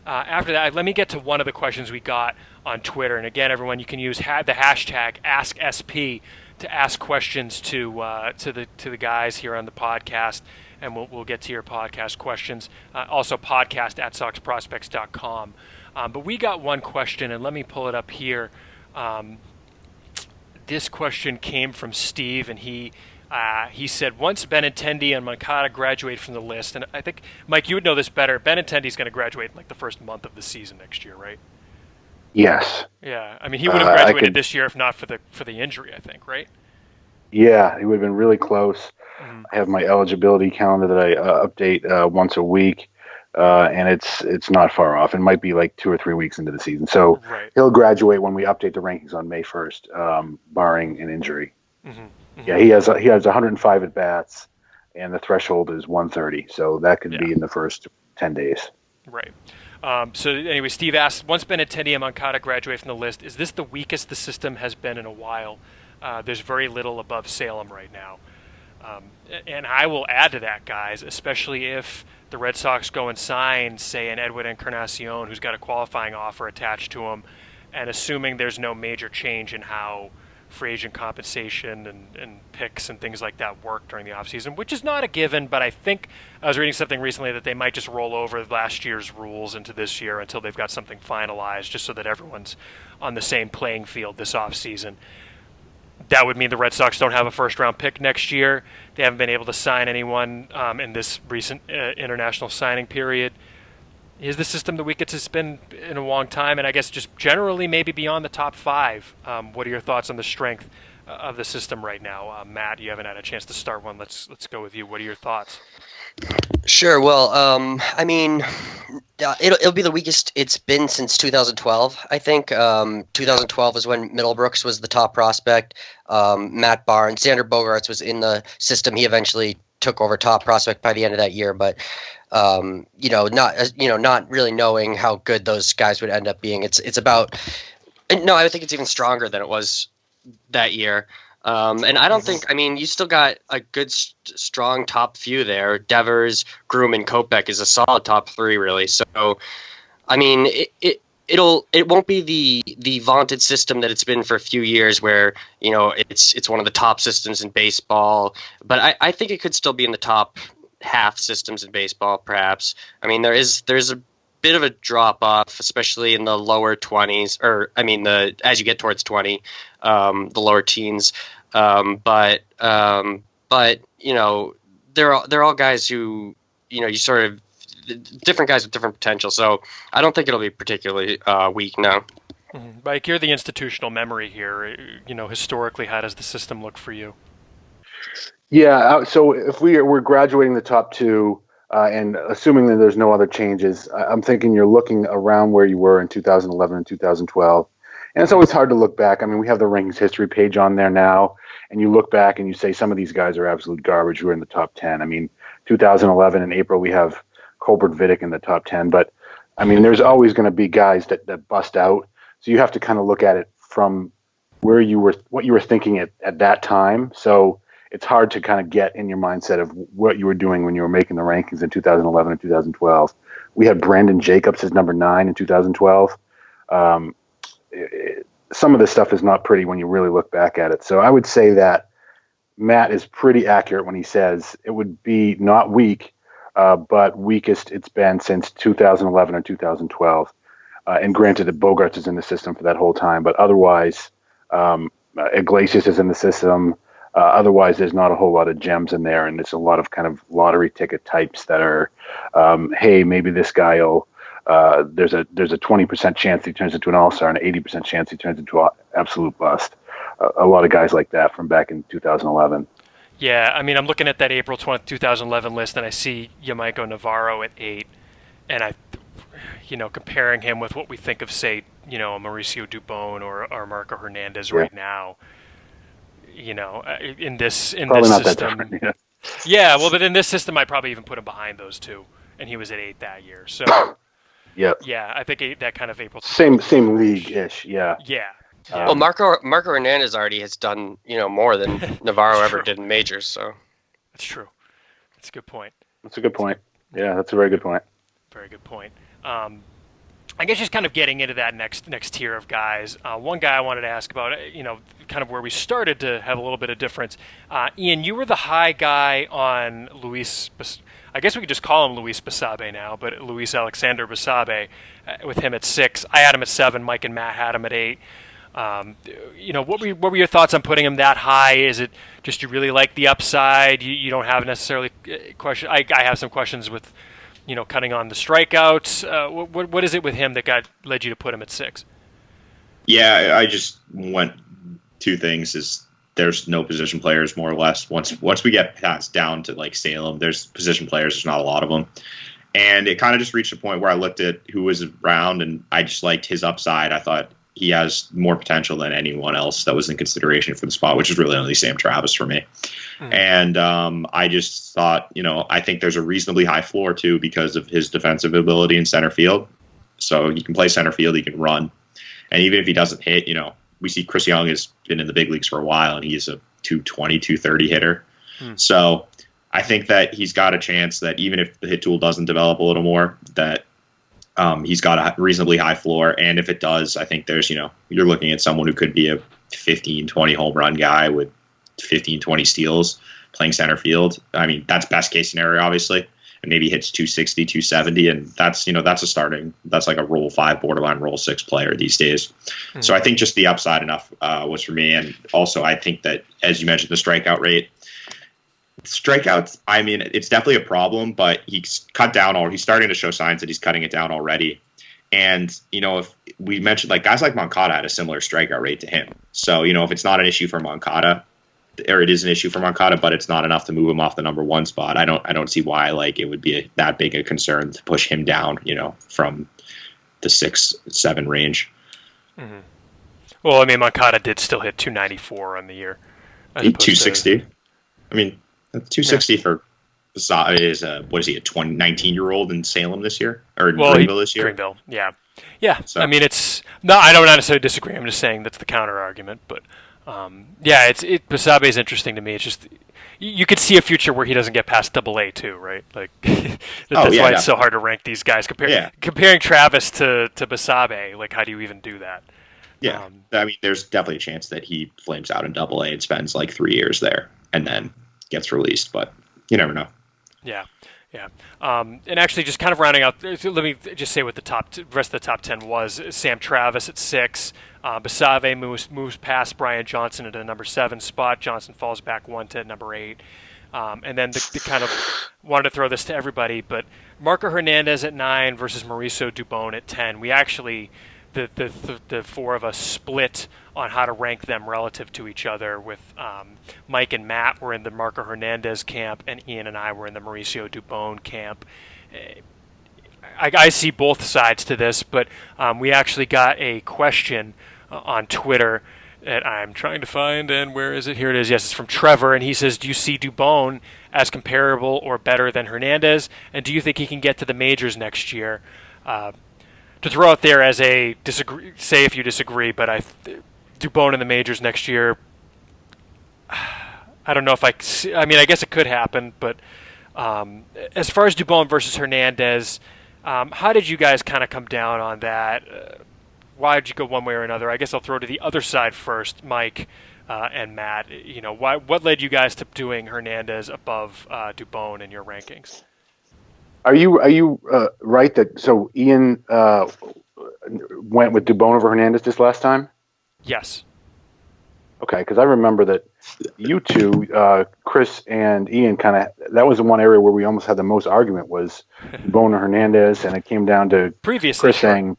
After that, let me get to one of the questions we got on Twitter. And again, everyone, you can use the hashtag AskSP to ask questions to the guys here on the podcast, and we'll get to your podcast questions. Also, podcast@soxprospects.com. But we got one question, and let me pull it up here. This question came from Steve, and he said, once Benintendi and Moncada graduate from the list, and I think, Mike, you would know this better, Benintendi's going to graduate in like the first month of the season next year, right? Yes. Yeah, he would have graduated this year if not for the injury, I think, right? Yeah, he would have been really close. I have my eligibility calendar that I update once a week, and it's not far off. It might be like 2 or 3 weeks into the season. So he'll graduate when we update the rankings on May 1st, barring an injury. Yeah, he has 105 at bats, and the threshold is 130. So that could be in the first 10 days. Right. So anyway, Steve asked, once Benintendi and Moncada graduate from the list, is this the weakest the system has been in a while? There's very little above Salem right now. And I will add to that, guys, especially if the Red Sox go and sign, say, an Edwin Encarnacion who's got a qualifying offer attached to him, and assuming there's no major change in how free agent compensation and picks and things like that work during the offseason, which is not a given, but I think I was reading something recently that they might just roll over last year's rules into this year until they've got something finalized, just so that everyone's on the same playing field this offseason. That would mean the Red Sox don't have a first-round pick next year. They haven't been able to sign anyone in this recent international signing period. Is the system the weakest it's been in a long time? And I guess just generally maybe beyond the top five. What are your thoughts on the strength of the system right now? Matt, you haven't had a chance to start one. Let's go with you. What are your thoughts? Sure. Well, I mean, it'll be the weakest it's been since 2012. I think 2012 is when Middlebrooks was the top prospect. Matt Barnes, Xander Bogaerts was in the system. He eventually took over top prospect by the end of that year, but not really knowing how good those guys would end up being. It's about no. I think it's even stronger than it was that year. And I don't think, I mean, you still got a good, strong top few there. Devers, Groome, and Kopech is a solid top three, really. So, I mean, it won't be the vaunted system that it's been for a few years, where it's one of the top systems in baseball. But I think it could still be in the top half systems in baseball, perhaps. I mean, there's a bit of a drop off, especially in the lower 20s, or I mean, as you get towards 20, the lower teens. But they're all guys who you sort of different guys with different potential. So I don't think it'll be particularly weak now. Mm-hmm. Mike, you're the institutional memory here. Historically, how does the system look for you? Yeah, so if we're graduating the top two, and assuming that there's no other changes, I'm thinking you're looking around where you were in 2011 and 2012. And it's always hard to look back. I mean, we have the rankings history page on there now, and you look back and you say some of these guys are absolute garbage who are in the top 10. I mean, 2011 in April, we have Colbert Vidic in the top 10. But, I mean, there's always going to be guys that bust out. So you have to kind of look at it from where you were, what you were thinking at that time. So it's hard to kind of get in your mindset of what you were doing when you were making the rankings in 2011 and 2012. We had Brandon Jacobs as number 9 in 2012. Some of this stuff is not pretty when you really look back at it. So I would say that Matt is pretty accurate when he says it would be not weak, but weakest it's been since 2011 or 2012. And granted that Bogaerts is in the system for that whole time, but otherwise Iglesias is in the system. Otherwise, there's not a whole lot of gems in there, and it's a lot of kind of lottery ticket types that are, hey, maybe this guy will. There's a 20% chance he turns into an all-star and an 80% chance he turns into an absolute bust. A lot of guys like that from back in 2011. Yeah, I mean, I'm looking at that April 20th, 2011 list, and I see Yamaiko Navarro at 8, and I, comparing him with what we think of, say, Mauricio Dubon or Marco Hernandez right now. In this system. That yeah, well, but in this system, I'd probably even put him behind those two, and he was at 8 that year. So, yeah, I think that kind of April. Same league-ish, yeah. Yeah. Well, Marco Hernandez already has done more than Navarro ever did in majors. So that's true. That's a good point. That's a good point. Yeah, that's a very good point. Very good point. I guess just kind of getting into that next tier of guys. One guy I wanted to ask about, kind of where we started to have a little bit of difference. Ian, you were the high guy on Luis. I guess we could just call him Luis Basabe now, but Luis Alexander Basabe, with him at 6. I had him at 7. Mike and Matt had him at 8. What were your thoughts on putting him that high? Is it just you really like the upside? You don't have necessarily questions. I have some questions with. Cutting on the strikeouts. What is it with him that led you to put him at 6? Yeah, I just went 2 things. Is there's no position players more or less. Once we get past down to like Salem, there's position players. There's not a lot of them, and it kind of just reached a point where I looked at who was around, and I just liked his upside. I thought he has more potential than anyone else that was in consideration for the spot, which is really only Sam Travis for me. And I just thought, I think there's a reasonably high floor too because of his defensive ability in center field. So he can play center field, he can run. And even if he doesn't hit, we see Chris Young has been in the big leagues for a while, and he's a 220, 230 hitter. So I think that he's got a chance that even if the hit tool doesn't develop a little more, that he's got a reasonably high floor. And if it does, I think there's, you're looking at someone who could be a 15, 20 home run guy with 15, 20 steals playing center field. I mean, that's best case scenario, obviously. And maybe hits 260, 270. And that's like a Rule 5, borderline Rule 6 player these days. So I think just the upside enough was for me. And also I think that, as you mentioned, the strikeout rate, strikeouts, I mean, it's definitely a problem, but he's cut down he's starting to show signs that he's cutting it down already. And, if we mentioned, like, guys like Moncada had a similar strikeout rate to him. So, if it's not an issue for Moncada, or it is an issue for Moncada, but it's not enough to move him off the number 1 spot, I don't see why, like, it would be that big a concern to push him down, from the 6-7 range. Well, I mean, Moncada did still hit 294 on the year. 260. I mean, 260 for Basabe is what is he, a 19-year-old in Salem this year, or Greenville this year? Greenville, yeah. So. I mean, I don't necessarily disagree. I'm just saying that's the counter argument. But Basabe is interesting to me. It's just you could see a future where he doesn't get past AA too, right? Like that's why it's so hard to rank these guys. Comparing Travis to Basabe, like, how do you even do that? Yeah, I mean, there's definitely a chance that he flames out in AA and spends like 3 years there, and then gets released, but you never know. Yeah. And actually, just kind of rounding out, let me just say what the rest of the top 10 was. Sam Travis at 6. Basabe moves past Brian Johnson into the number 7 spot. Johnson falls back 1 to number 8. And then the kind of wanted to throw this to everybody, but Marco Hernandez at 9 versus Mauricio Dubon at 10. We actually, the 4 of us split on how to rank them relative to each other, with Mike and Matt were in the Marco Hernandez camp, and Ian and I were in the Mauricio Dubon camp. I see both sides to this, but we actually got a question on Twitter that I'm trying to find, and where is it? Here it is. Yes, it's from Trevor, and he says, do you see Dubon as comparable or better than Hernandez, and do you think he can get to the majors next year? To throw out there as a disagree, say if you disagree, but Dubon in the majors next year, I don't know if I mean, I guess it could happen, but as far as Dubon versus Hernandez, how did you guys kind of come down on that? Why did you go one way or another? I guess I'll throw to the other side first, Mike and Matt. What led you guys to doing Hernandez above Dubon in your rankings? Are you right that so Ian went with Dubon over Hernandez this last time? Yes. Okay, because I remember that you two, Chris and Ian, that was the one area where we almost had the most argument was Dubon or Hernandez, and it came down to Chris saying,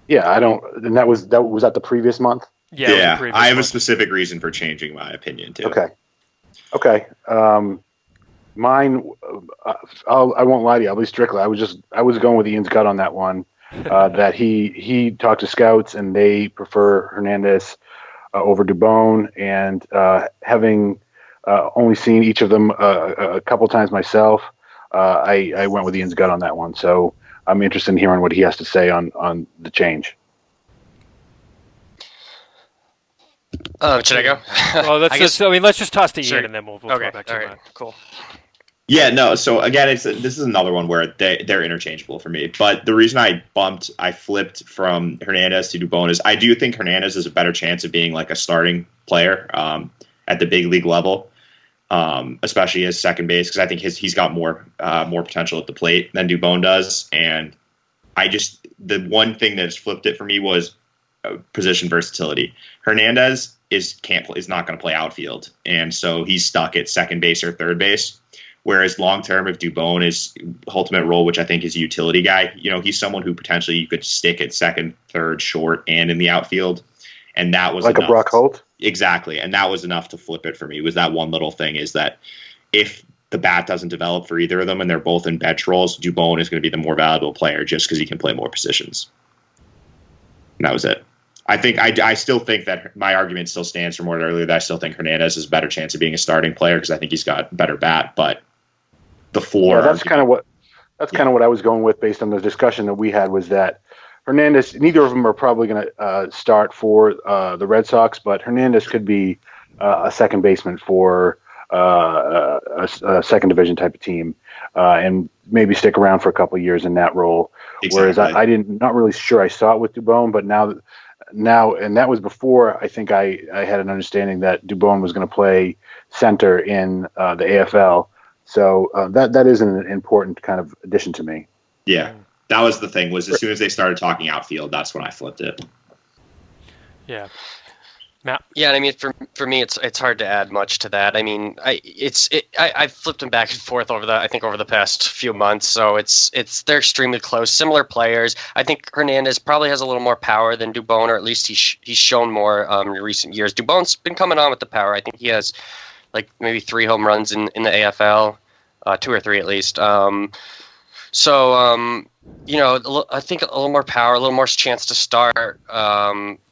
and that was that the previous month? Yeah, I have a specific reason for changing my opinion too. Okay. Mine, I won't lie to you. I'll be strictly. I was going with Ian's gut on that one. That he talked to scouts and they prefer Hernandez over Dubon, and having only seen each of them a couple times myself, I went with Ian's gut on that one. So I'm interested in hearing what he has to say on the change. Should I go? Well, let's just toss to Ian, and then we'll go back to Matt. Cool. Yeah, no. So again, this is another one where they're interchangeable for me. But the reason I flipped from Hernandez to Dubon is I do think Hernandez has a better chance of being like a starting player at the big league level, especially as second base, because I think he's got more potential at the plate than Dubon does. And the one thing that has flipped it for me was position versatility. Hernandez is not going to play outfield, and so he's stuck at second base or third base. Whereas long term, if Dubon is ultimate role, which I think is a utility guy, he's someone who potentially you could stick at second, third, short, and in the outfield. And that was like enough. A Brock Holt? Exactly. And that was enough to flip it for me. Was that one little thing is that if the bat doesn't develop for either of them and they're both in bench roles, Dubon is going to be the more valuable player just because he can play more positions. And that was it. I still think that my argument still stands from what earlier that I still think Hernandez has a better chance of being a starting player because I think he's got better bat, but the floor. Yeah, that's kind of what I was going with based on the discussion that we had was that Hernandez, neither of them are probably going to start for the Red Sox, but Hernandez could be a second baseman for a second division type of team, and maybe stick around for a couple of years in that role. Exactly. Whereas not really sure I saw it with Dubon, but now, and that was before I think I had an understanding that Dubon was going to play center in the AFL. So that is an important kind of addition to me. Yeah, that was the thing. Was as soon as they started talking outfield, that's when I flipped it. Yeah. Matt? Yeah, I mean, for me, it's hard to add much to that. I mean, I've flipped them back and forth over the past few months. So they're extremely close, similar players. I think Hernandez probably has a little more power than Dubon, or at least he's shown more in recent years. Dubon's been coming on with the power. I think he has like maybe 3 home runs in the AFL, 2 or 3 at least. I think a little more power, a little more chance to start.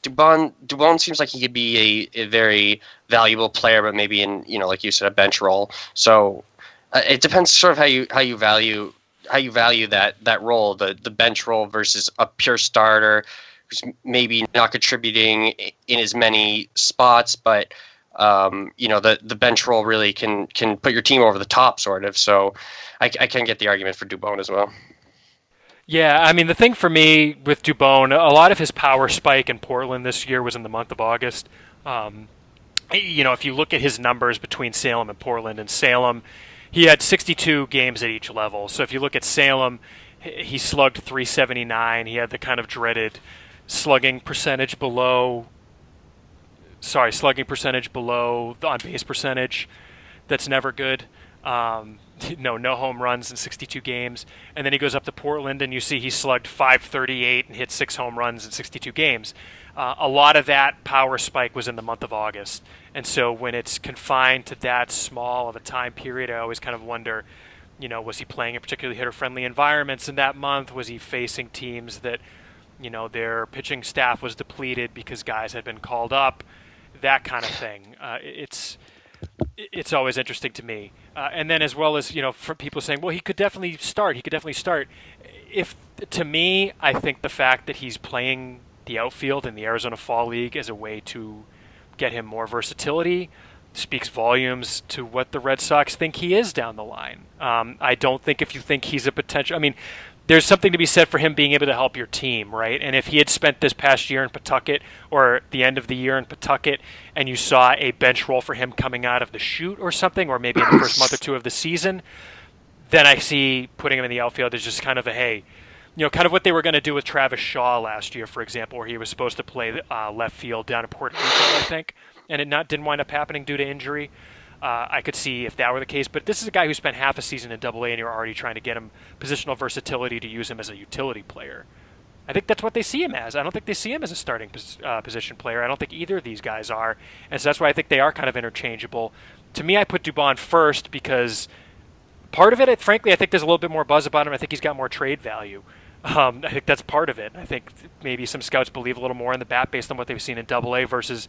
Dubon seems like he could be a very valuable player, but maybe in, like you said, a bench role. So it depends sort of how you value that role, the bench role versus a pure starter who's maybe not contributing in as many spots, but the bench role really can put your team over the top, sort of. So I can get the argument for Dubon as well. Yeah, I mean, the thing for me with Dubon, a lot of his power spike in Portland this year was in the month of August. If you look at his numbers between Salem and Portland, and Salem, he had 62 games at each level. So if you look at Salem, he slugged .379. He had the kind of dreaded slugging percentage below the on-base percentage. That's never good. No home runs in 62 games. And then he goes up to Portland, and you see he slugged .538 and hit 6 home runs in 62 games. A lot of that power spike was in the month of August. And so when it's confined to that small of a time period, I always kind of wonder, was he playing in particularly hitter-friendly environments in that month? Was he facing teams that, their pitching staff was depleted because guys had been called up? That kind of thing. It's always interesting to me. And then as well as, for people saying, well, he could definitely start. To me, I think the fact that he's playing the outfield in the Arizona Fall League as a way to get him more versatility speaks volumes to what the Red Sox think he is down the line. I don't think if you think he's a potential... I mean, there's something to be said for him being able to help your team, right? And if he had spent this past year in Pawtucket or the end of the year in Pawtucket and you saw a bench role for him coming out of the chute or something, or maybe in the first month or two of the season, then I see putting him in the outfield as just kind of kind of what they were going to do with Travis Shaw last year, for example, where he was supposed to play left field down in Puerto Rico, I think, and it didn't wind up happening due to injury. I could see if that were the case, but this is a guy who spent half a season in Double-A, and you're already trying to get him positional versatility to use him as a utility player. I think that's what they see him as. I don't think they see him as a starting position player. I don't think either of these guys are, and so that's why I think they are kind of interchangeable. To me, I put Dubon first because part of it, frankly, I think there's a little bit more buzz about him. I think he's got more trade value. I think that's part of it. I think maybe some scouts believe a little more in the bat based on what they've seen in Double-A versus...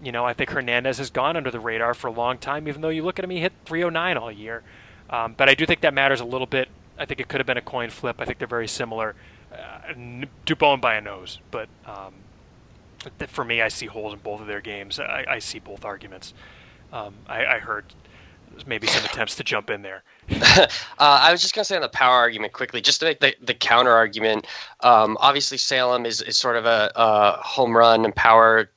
I think Hernandez has gone under the radar for a long time, even though you look at him, he hit .309 all year. But I do think that matters a little bit. I think it could have been a coin flip. I think they're very similar. Dubon by a nose. But for me, I see holes in both of their games. I see both arguments. I heard maybe some attempts to jump in there. I was just going to say on the power argument quickly, just to make the counter argument. Obviously, Salem is sort of a home run and power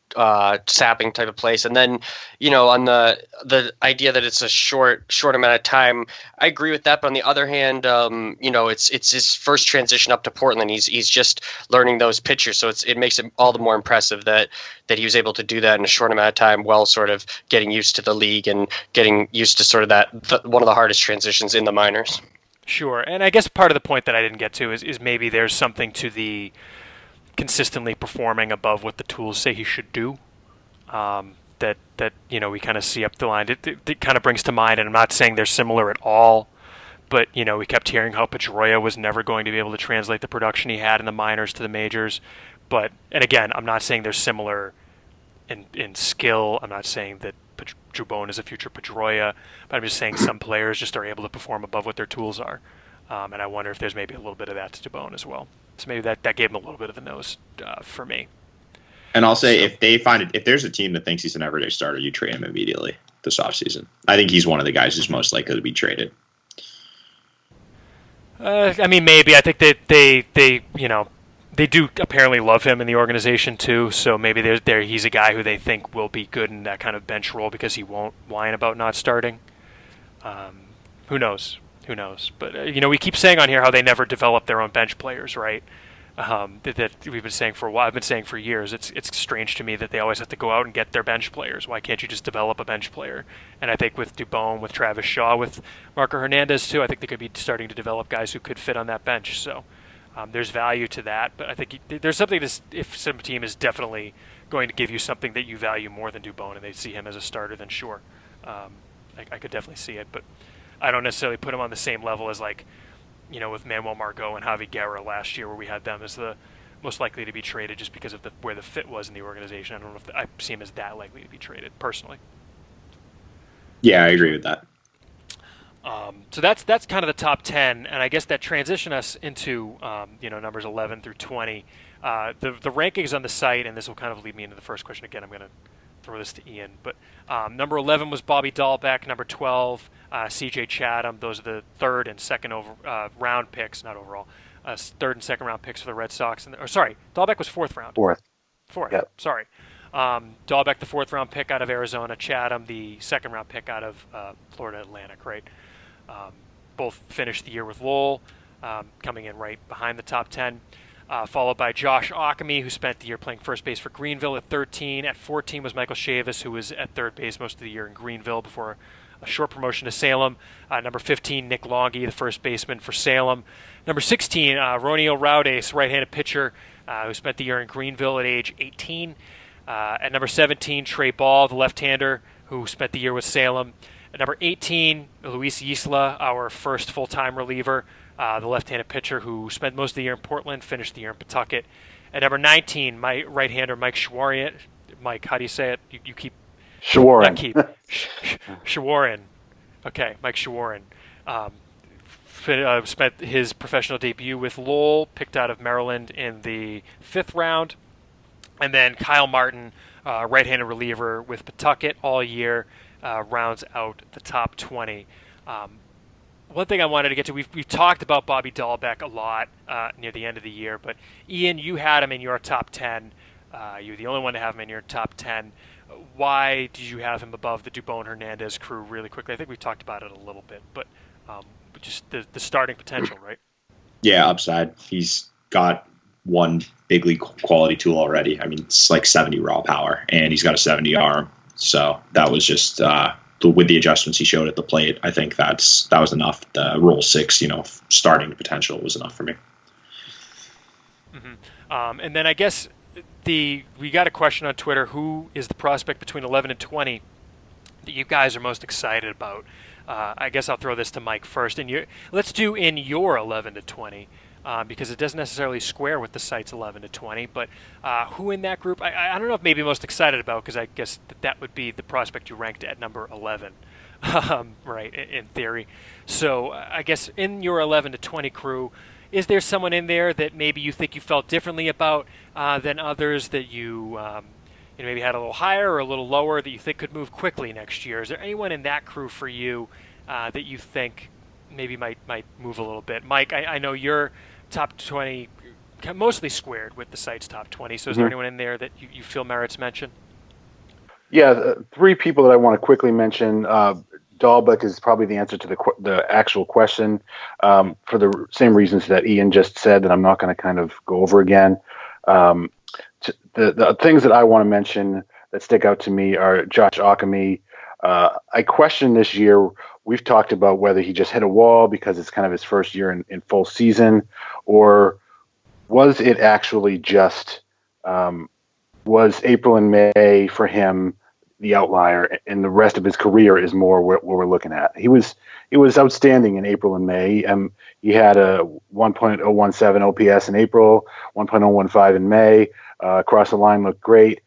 sapping type of place, and then on the idea that it's a short amount of time, I agree with that. But on the other hand, it's his first transition up to Portland. He's just learning those pitchers, so it makes it all the more impressive that he was able to do that in a short amount of time, while sort of getting used to the league and getting used to sort of one of the hardest transitions in the minors. Sure, and I guess part of the point that I didn't get to is maybe there's something to the consistently performing above what the tools say he should do. That we kind of see up the line. It kind of brings to mind, and I'm not saying they're similar at all, but we kept hearing how Pedroia was never going to be able to translate the production he had in the minors to the majors. And again, I'm not saying they're similar in skill. I'm not saying that Dubon is a future Pedroia, but I'm just saying some players just are able to perform above what their tools are. And I wonder if there's maybe a little bit of that to DeBone as well. So maybe that gave him a little bit of the nose for me. And I'll say, if there's a team that thinks he's an everyday starter, you trade him immediately this offseason. I think he's one of the guys who's most likely to be traded. I mean, maybe. I think that they do apparently love him in the organization too. So maybe he's a guy who they think will be good in that kind of bench role because he won't whine about not starting. Who knows? But we keep saying on here how they never develop their own bench players, right? That we've been saying for a while. I've been saying for years. It's strange to me that they always have to go out and get their bench players. Why can't you just develop a bench player? And I think with DuBone, with Travis Shaw, with Marco Hernandez too, I think they could be starting to develop guys who could fit on that bench. So there's value to that. But I think there's something if some team is definitely going to give you something that you value more than DuBone, and they see him as a starter, then sure, I could definitely see it. But I don't necessarily put him on the same level as with Manuel Margot and Javi Guerra last year, where we had them as the most likely to be traded just because of where the fit was in the organization. I don't know if I see him as that likely to be traded, personally. Yeah, I agree with that. So that's kind of the top 10, and I guess that transition us into numbers 11 through 20. The rankings on the site, and this will kind of lead me into the first question again. I'm going to throw this to Ian, but number 11 was Bobby Dahlbeck. Number 12, C.J. Chatham. Those are the third and second round picks, not overall. Third and second round picks for the Red Sox. Dahlbeck was fourth round. Fourth. Yep. Sorry. Dahlbeck, the fourth round pick out of Arizona. Chatham, the second round pick out of Florida Atlantic. Right. Both finished the year with Lowell, coming in right behind the top 10. Followed by Josh Ockamy, who spent the year playing first base for Greenville at 13. At 14 was Michael Chavis, who was at third base most of the year in Greenville before a short promotion to Salem. Number 15, Nick Longy, the first baseman for Salem. Number 16, Ronio Raudes, right-handed pitcher, who spent the year in Greenville at age 18. At number 17, Trey Ball, the left-hander, who spent the year with Salem. At number 18, Luis Isla, our first full-time reliever, the left-handed pitcher who spent most of the year in Portland, finished the year in Pawtucket. At number 19, my right-hander Mike Shawaryn. Mike, how do you say it? You keep Shawaryn. Shawaryn. Okay, Mike Shawaryn. Spent his professional debut with Lowell, picked out of Maryland in the 5th round. And then Kyle Martin, right-handed reliever with Pawtucket all year, rounds out the top 20. One thing I wanted to get to, we've talked about Bobby Dahlbeck a lot near the end of the year, but Ian, you had him in your top 10. You're the only one to have him in your top 10. Why did you have him above the DuBone Hernandez crew really quickly? I think we've talked about it a little bit, but just the starting potential, right? Yeah, upside. He's got one big league quality tool already. I mean, it's like 70 raw power, and he's got a 70 arm. So that was just with the adjustments he showed at the plate. I think that was enough. The roll 6, starting potential was enough for me. Mm-hmm. And then I guess we got a question on Twitter: who is the prospect between 11 and 20 that you guys are most excited about? I guess I'll throw this to Mike first. Let's do in your 11 to 20. Because it doesn't necessarily square with the site's 11 to 20, but who in that group, I don't know if maybe most excited about, because I guess that would be the prospect you ranked at number 11, right, in theory. So I guess in your 11 to 20 crew, is there someone in there that maybe you think you felt differently about than others, that you maybe had a little higher or a little lower, that you think could move quickly next year? Is there anyone in that crew for you that you think maybe might move a little bit? Mike, I know you're top 20, mostly squared with the site's top 20. So is there anyone in there that you feel merits mention? Yeah, 3 people that I want to quickly mention. Dahlbeck is probably the answer to the actual question, for the same reasons that Ian just said that I'm not going to kind of go over again. The things that I want to mention that stick out to me are Josh Ockamy. I question this year. We've talked about whether he just hit a wall because it's kind of his first year in full season, or was it actually just was April and May for him the outlier, and the rest of his career is more what we're looking at. He was outstanding in April and May. He had a 1.017 OPS in April, 1.015 in May. Across the line looked great.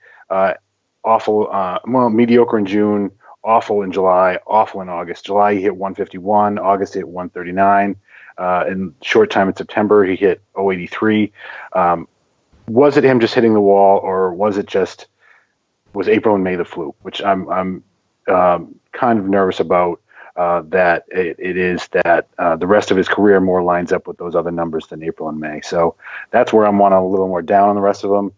Mediocre in June. Awful in July, awful in August. July he hit 151, August he hit 139. In short time in September, he hit 083. Was it him just hitting the wall, or was April and May the fluke? Which I'm kind of nervous about. That it is that the rest of his career more lines up with those other numbers than April and May. So that's where I'm a little more down on the rest of them.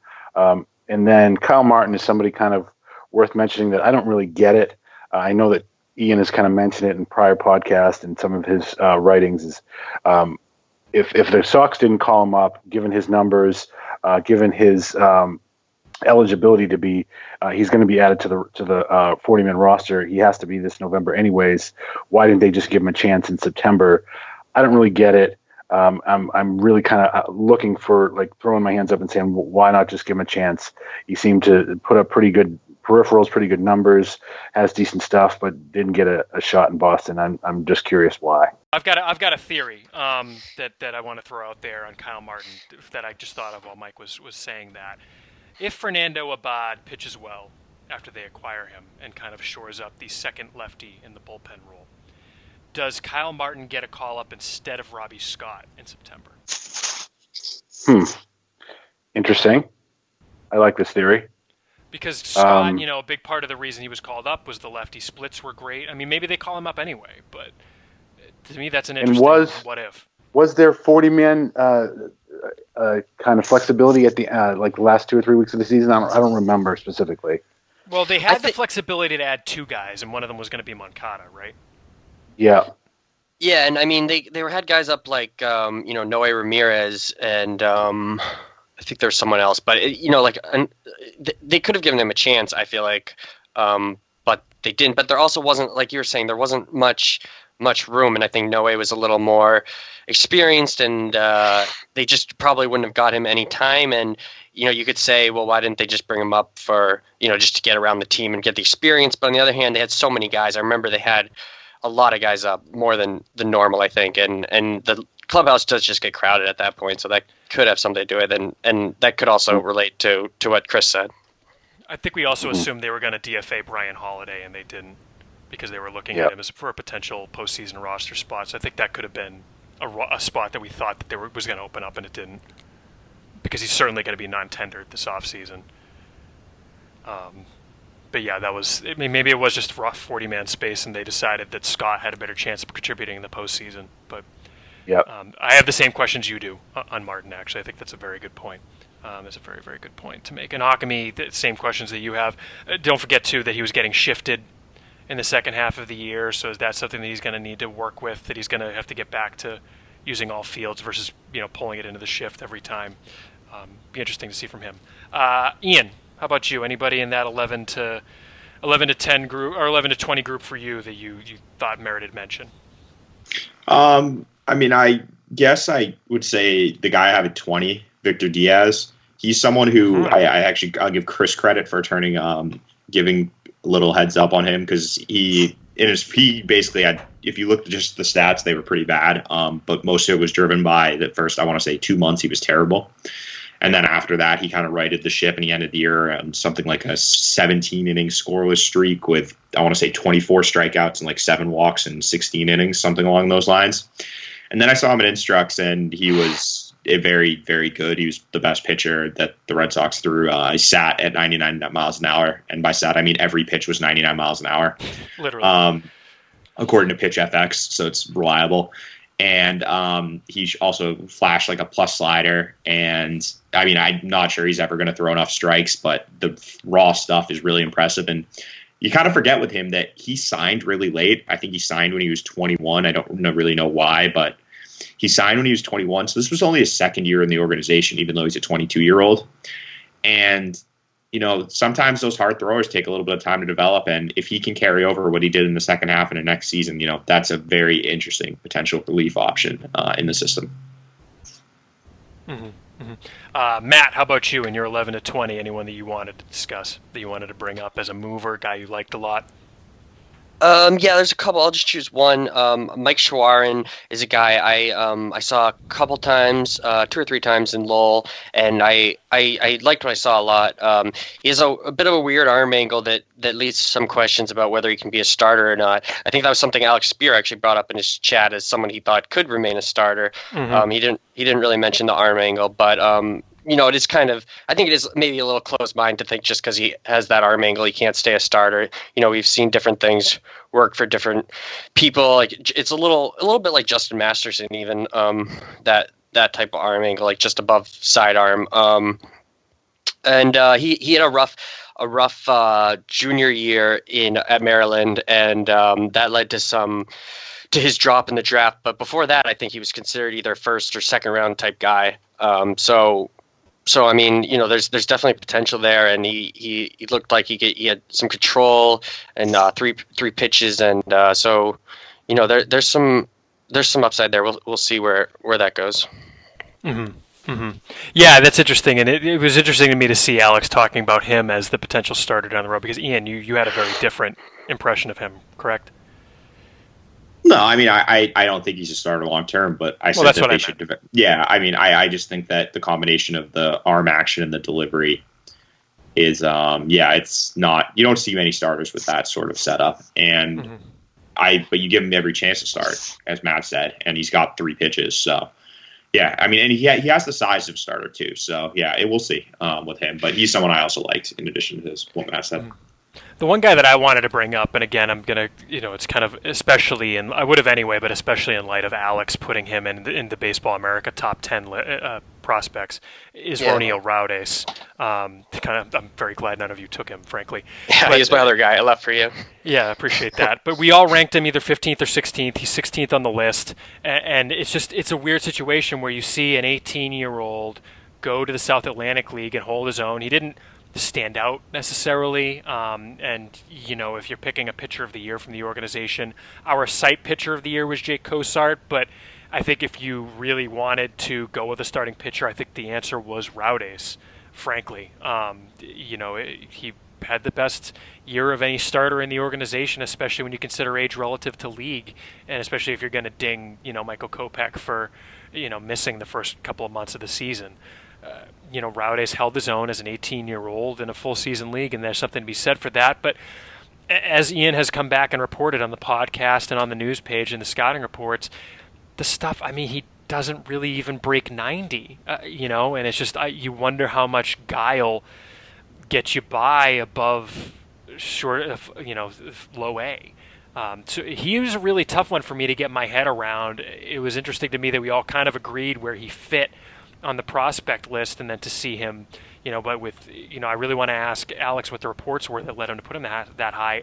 And then Kyle Martin is somebody kind of worth mentioning that I don't really get it. I know that Ian has kind of mentioned it in prior podcasts and some of his writings. Is if the Sox didn't call him up, given his numbers, given his eligibility to be, he's going to be added to the 40-man roster. He has to be this November anyways. Why didn't they just give him a chance in September? I don't really get it. I'm really kind of looking for, like, throwing my hands up and saying, well, why not just give him a chance? He seemed to put up pretty good peripherals, pretty good numbers, has decent stuff, but didn't get a shot in Boston. I'm just curious why. I've got a theory that I want to throw out there on Kyle Martin that I just thought of while Mike was saying that. If Fernando Abad pitches well after they acquire him and kind of shores up the second lefty in the bullpen role, does Kyle Martin get a call-up instead of Robbie Scott in September? Interesting. I like this theory. Because Scott, a big part of the reason he was called up was the lefty splits were great. I mean, maybe they call him up anyway, but to me that's an interesting what if. Was there 40-man kind of flexibility at the the last 2 or 3 weeks of the season? I don't remember specifically. Well, they had the flexibility to add 2 guys, and one of them was going to be Moncada, right? Yeah. Yeah, and I mean they had guys up like Noe Ramirez and I think there's someone else, but they could have given him a chance. I feel like, but they didn't. But there also wasn't, like you were saying, there wasn't much room, and I think Noe was a little more experienced, and they just probably wouldn't have got him any time. And you could say, well, why didn't they just bring him up for just to get around the team and get the experience? But on the other hand, they had so many guys. I remember they had a lot of guys up, more than the normal, I think, and the clubhouse does just get crowded at that point, so that could have something to do with it, and that could also relate to what Chris said. I think we also assumed they were going to DFA Brian Holiday, and they didn't, because they were looking at him for a potential postseason roster spot. So I think that could have been a spot that we thought that was going to open up, and it didn't, because he's certainly going to be non-tendered this offseason. But yeah, maybe it was just rough 40-man space, and they decided that Scott had a better chance of contributing in the postseason. But I have the same questions you do on Martin, actually. I think that's a very good point. That's a very, very good point to make. And Akami, the same questions that you have. Don't forget, too, that he was getting shifted in the second half of the year, so is that something that he's going to need to work with, that he's going to have to get back to using all fields versus pulling it into the shift every time? Be interesting to see from him. Ian, how about you? Anybody in that 11 to 10 group or 11 to 20 group for you that you thought merited mention? I mean, I guess I would say the guy I have at 20, Victor Diaz. He's someone who I'll give Chris credit for giving a little heads up on him, because he basically had, if you looked at just the stats, they were pretty bad. But most of it was driven by the first, I want to say, 2 months he was terrible. And then after that, he kind of righted the ship, and he ended the year on something like a 17-inning scoreless streak with, I want to say, 24 strikeouts and like 7 walks in 16 innings, something along those lines. And then I saw him at Instructs, and he was very, very good. He was the best pitcher that the Red Sox threw. He sat at 99 miles an hour, and by sat, I mean every pitch was 99 miles an hour. Literally. According to Pitch FX, so it's reliable. And he also flashed like a plus slider. And I mean, I'm not sure he's ever going to throw enough strikes, but the raw stuff is really impressive. And you kind of forget with him that he signed really late. I think he signed when he was 21. I don't really know why, but he signed when he was 21. So this was only his second year in the organization, even though he's a 22-year-old. And sometimes those hard throwers take a little bit of time to develop, and if he can carry over what he did in the second half in the next season, that's a very interesting potential relief option in the system. Mm-hmm. Mm-hmm. Matt, how about you in your 11 to 20? Anyone that you wanted to discuss, that you wanted to bring up as a mover, guy you liked a lot? Yeah, there's a couple. I'll just choose one. Mike Shawarin is a guy I saw a couple times, 2 or 3 times in Lowell, and I liked what I saw a lot. He has a bit of a weird arm angle that leads to some questions about whether he can be a starter or not. I think that was something Alex Spear actually brought up in his chat as someone he thought could remain a starter. Mm-hmm. He didn't really mention the arm angle, but it is kind of, I think it is maybe a little closed mind to think just because he has that arm angle, he can't stay a starter. We've seen different things work for different people. Like it's a little bit like Justin Masterson, even that type of arm angle, like just above sidearm. And he had a rough junior year at Maryland, and that led to his drop in the draft. But before that, I think he was considered either first or second round type guy. So I mean, there's definitely potential there, and he looked like he had some control and three pitches, and so there's some upside there. We'll see where that goes. Mm-hmm. Mm-hmm. Yeah, that's interesting, and it was interesting to me to see Alex talking about him as the potential starter down the road, because Ian, you had a very different impression of him, correct? No, I mean, I don't think he's a starter long term, but I said that they should. Yeah, I mean, I just think that the combination of the arm action and the delivery is, it's not. You don't see many starters with that sort of setup, and but you give him every chance to start, as Matt said, and he's got 3 pitches, so yeah, I mean, and he has the size of a starter too, so yeah, we'll see with him, but he's someone I also liked in addition to what Matt said. The one guy that I wanted to bring up, and again, I'm going to, it's kind of, especially in, I would have anyway, but especially in light of Alex putting him in the Baseball America top 10 prospects, is Ronio Raudes. I'm very glad none of you took him, frankly. Yeah, he's my other guy I left for you. Yeah, I appreciate that. But we all ranked him either 15th or 16th. He's 16th on the list. And it's a weird situation where you see an 18-year-old go to the South Atlantic League and hold his own. He didn't stand out necessarily, and if you're picking a pitcher of the year from the organization, our site pitcher of the year was Jake Cosart, but I think if you really wanted to go with a starting pitcher, I think the answer was Raudes, frankly. He had the best year of any starter in the organization, especially when you consider age relative to league, and especially if you're going to ding Michael Kopech for missing the first couple of months of the season. Raudes held his own as an 18-year-old in a full season league, and there's something to be said for that. But as Ian has come back and reported on the podcast and on the news page and the scouting reports, the stuff, I mean, he doesn't really even break 90, and it's just, you wonder how much guile gets you by above short of, low A. So he was a really tough one for me to get my head around. It was interesting to me that we all kind of agreed where he fit on the prospect list, and then to see him, but with, I really want to ask Alex what the reports were that led him to put him that high.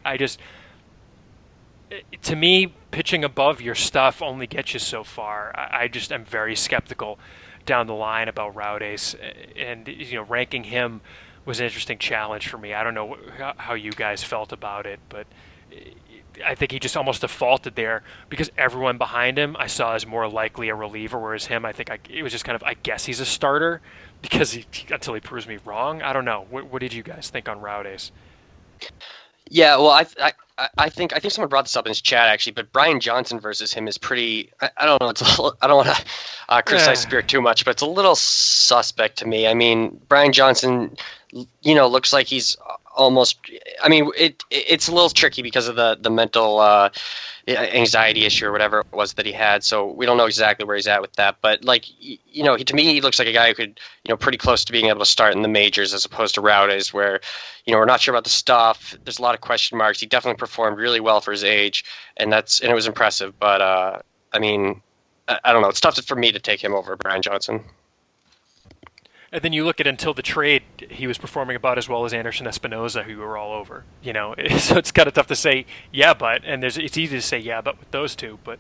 To me, pitching above your stuff only gets you so far. I just am very skeptical down the line about Raudes, and ranking him was an interesting challenge for me. I don't know how you guys felt about it, but I think he just almost defaulted there because everyone behind him I saw as more likely a reliever, whereas him, I think it was just kind of, I guess he's a starter because until he proves me wrong. I don't know. What did you guys think on Raudes? Yeah, well, I think someone brought this up in his chat actually, but Brian Johnson versus him is pretty. I don't know. I don't want to criticize Spirit too much, but it's a little suspect to me. I mean, Brian Johnson, looks like he's almost. I mean, it's a little tricky because of the mental anxiety issue or whatever it was that he had. So we don't know exactly where he's at with that. But to me, he looks like a guy who could, pretty close to being able to start in the majors as opposed to Raudes, where we're not sure about the stuff. There's a lot of question marks. He definitely performed really well for his age, and it was impressive. But I mean, I don't know. It's tough for me to take him over Brian Johnson. And then you look at until the trade, he was performing about as well as Anderson Espinoza, who you were all over. So it's kind of tough to say, yeah, but, and it's easy to say, yeah, but with those two. But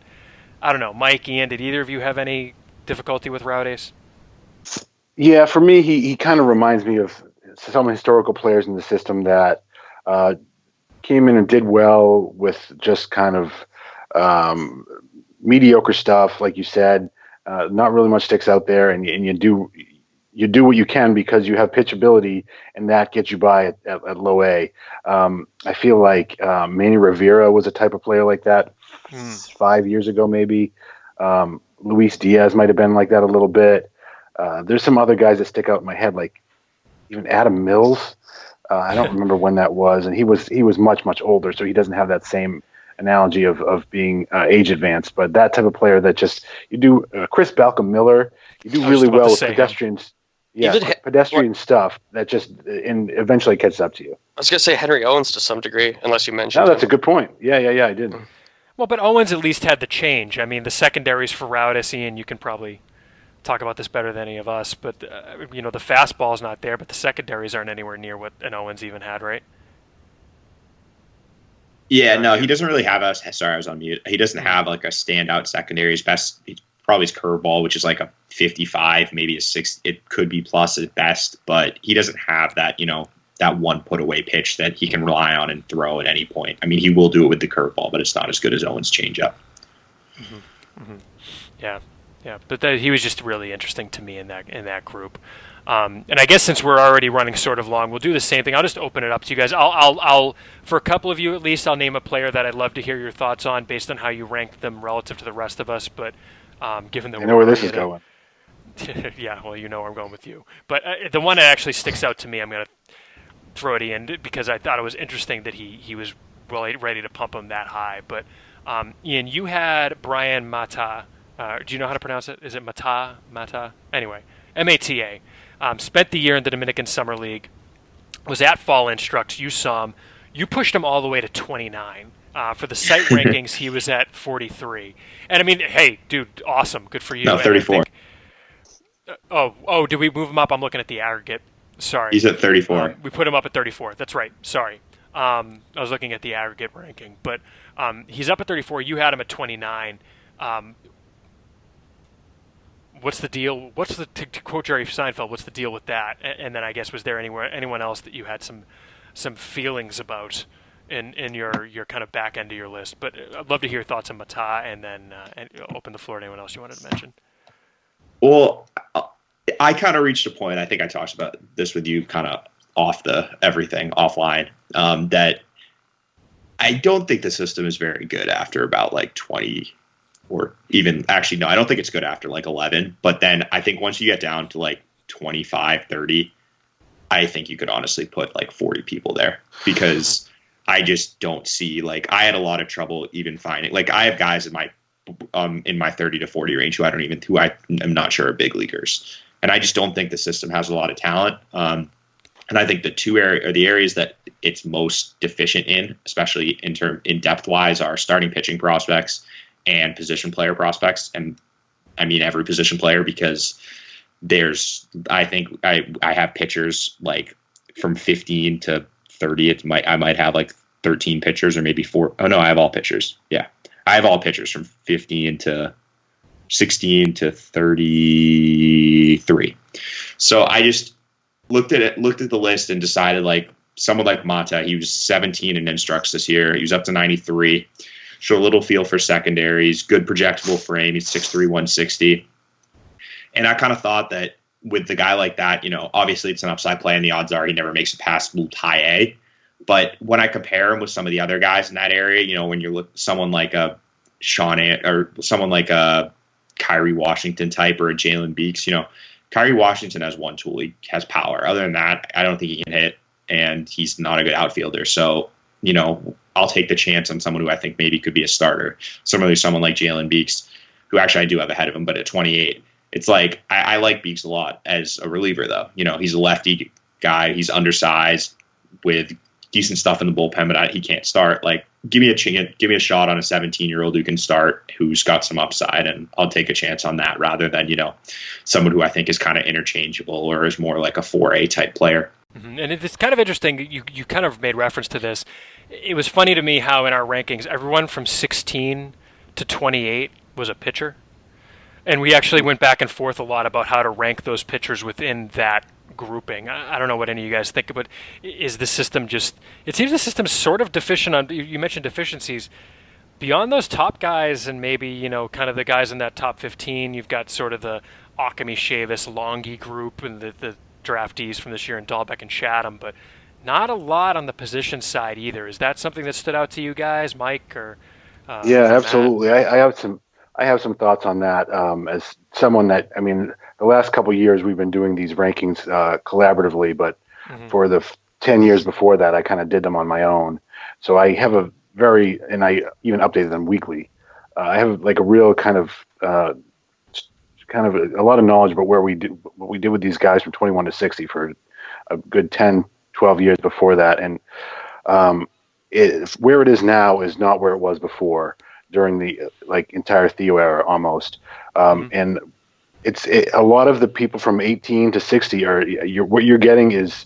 I don't know. Mike, Ian, did either of you have any difficulty with Raudes? Yeah, for me, he kind of reminds me of some historical players in the system that came in and did well with just kind of mediocre stuff, like you said. Not really much sticks out there, and you do what you can because you have pitchability, and that gets you by at low A. I feel like Manny Rivera was a type of player like that 5 years ago, maybe. Luis Diaz might have been like that a little bit. There's some other guys that stick out in my head, like even Adam Mills. I don't remember when that was, and he was much older, so he doesn't have that same analogy of being age advanced. But that type of player that just you do Chris Balcom Miller, you do really well with pedestrians. Yeah, pedestrian stuff that just eventually catches up to you. I was gonna say Henry Owens to some degree, unless you mentioned. No, that's a good point. Yeah, I did. Well, but Owens at least had the change. I mean, the secondaries for Rowdis, Ian, you can probably talk about this better than any of us, but the fastball's not there, but the secondaries aren't anywhere near what an Owens even had, right? Yeah, no, he doesn't really have sorry, I was on mute. He doesn't have like a standout secondary. His best, probably his curveball, which is like a 55, maybe a 6. It could be plus at best, but he doesn't have that, that one put away pitch that he can rely on and throw at any point. I mean, he will do it with the curveball, but it's not as good as Owens' changeup. Yeah, but he was just really interesting to me in that group. And I guess since we're already running sort of long, we'll do the same thing. I'll just open it up to you guys. I'll for a couple of you at least, I'll name a player that I'd love to hear your thoughts on based on how you rank them relative to the rest of us. But given that I know where this is going. Yeah, well, you know where I'm going with you. But the one that actually sticks out to me, I'm going to throw it in because I thought it was interesting that he was really ready to pump him that high. But Ian, you had Brian Mata. Do you know how to pronounce it? Is it Mata? Anyway, Mata. Spent the year in the Dominican Summer League. Was at Fall Instructs. You saw him. You pushed him all the way to 29. For the site rankings, he was at 43. And I mean, hey, dude, awesome. Good for you. No, 34. Did we move him up? I'm looking at the aggregate. Sorry. He's at 34. We put him up at 34. That's right. Sorry. I was looking at the aggregate ranking. But he's up at 34. You had him at 29. What's the deal? To quote Jerry Seinfeld, what's the deal with that? And then I guess, was there anyone else that you had some feelings about in your kind of back end of your list? But I'd love to hear your thoughts on Mata, and then and open the floor to anyone else you wanted to mention. Well, I kind of reached a point, I think I talked about this with you kind of offline, that I don't think the system is very good after about like 20, or even, actually, no, I don't think it's good after like 11. But then I think once you get down to like 25, 30, I think you could honestly put like 40 people there, because I just don't see, like, I had a lot of trouble even finding, like, I have guys in my 30 to 40 range who I am not sure are big leaguers. And I just don't think the system has a lot of talent. And I think the areas that it's most deficient in, especially in depth wise, are starting pitching prospects and position player prospects. And I mean every position player, because I think I have pitchers like from 15 to 30. I might have like 13 pitchers, or maybe 4. Oh no, I have all pitchers. Yeah. I have all pitchers from 15 to 16 to 33. So I just looked at the list and decided, like, someone like Mata, he was 17 in Instructs this year. He was up to 93. Showed a little feel for secondaries, good projectable frame. He's 6'3", 160. And I kind of thought that with the guy like that, obviously it's an upside play, and the odds are he never makes it past high A. But when I compare him with some of the other guys in that area, when you look someone like a or someone like a Kyrie Washington type, or a Jalen Beeks, Kyrie Washington has one tool. He has power. Other than that, I don't think he can hit, and he's not a good outfielder. So, I'll take the chance on someone who I think maybe could be a starter. Similarly, someone like Jalen Beeks, who actually I do have ahead of him, but at 28, it's like, I like Beeks a lot as a reliever, though. He's a lefty guy. He's undersized with decent stuff in the bullpen, but he can't start. Like, give me a shot on a 17-year-old who can start, who's got some upside, and I'll take a chance on that, rather than, someone who I think is kind of interchangeable, or is more like a 4A type player. Mm-hmm. And it's kind of interesting. You kind of made reference to this. It was funny to me how in our rankings, everyone from 16 to 28 was a pitcher. And we actually went back and forth a lot about how to rank those pitchers within that grouping. I don't know what any of you guys think, but is the system it seems the system's sort of deficient on, you mentioned deficiencies. Beyond those top guys, and maybe, kind of the guys in that top 15, you've got sort of the Occamy, Chavis, Longy group, and the draftees from this year in Dahlbeck and Chatham, but not a lot on the position side either. Is that something that stood out to you guys, Mike or Yeah, or absolutely. I have some thoughts on that. As someone that, I mean, the last couple of years we've been doing these rankings collaboratively, but for the 10 years before that, I kind of did them on my own. So I have and I even updated them weekly. I have like a real kind of a lot of knowledge about what we did with these guys from 21 to 60 for a good 10, 12 years before that. And where it is now is not where it was before during the entire Theo era almost. And a lot of the people from 18 to 60 what you're getting is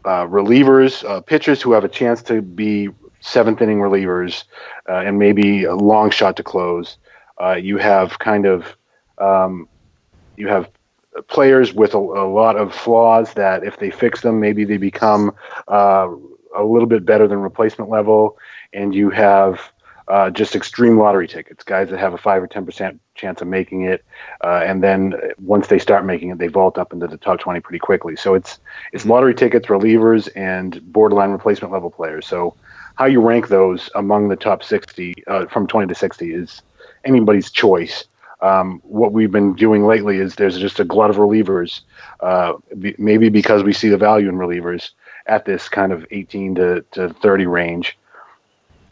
relievers, pitchers who have a chance to be seventh inning relievers and maybe a long shot to close. You have you have players with a lot of flaws that if they fix them, maybe they become a little bit better than replacement level. And you have just extreme lottery tickets, guys that have a 5 or 10% chance of making it. And then once they start making it, they vault up into the top 20 pretty quickly. So it's lottery tickets, relievers, and borderline replacement level players. So how you rank those among the top 60 from 20 to 60 is anybody's choice. What we've been doing lately is there's just a glut of relievers, maybe because we see the value in relievers at this kind of 18 to 30 range.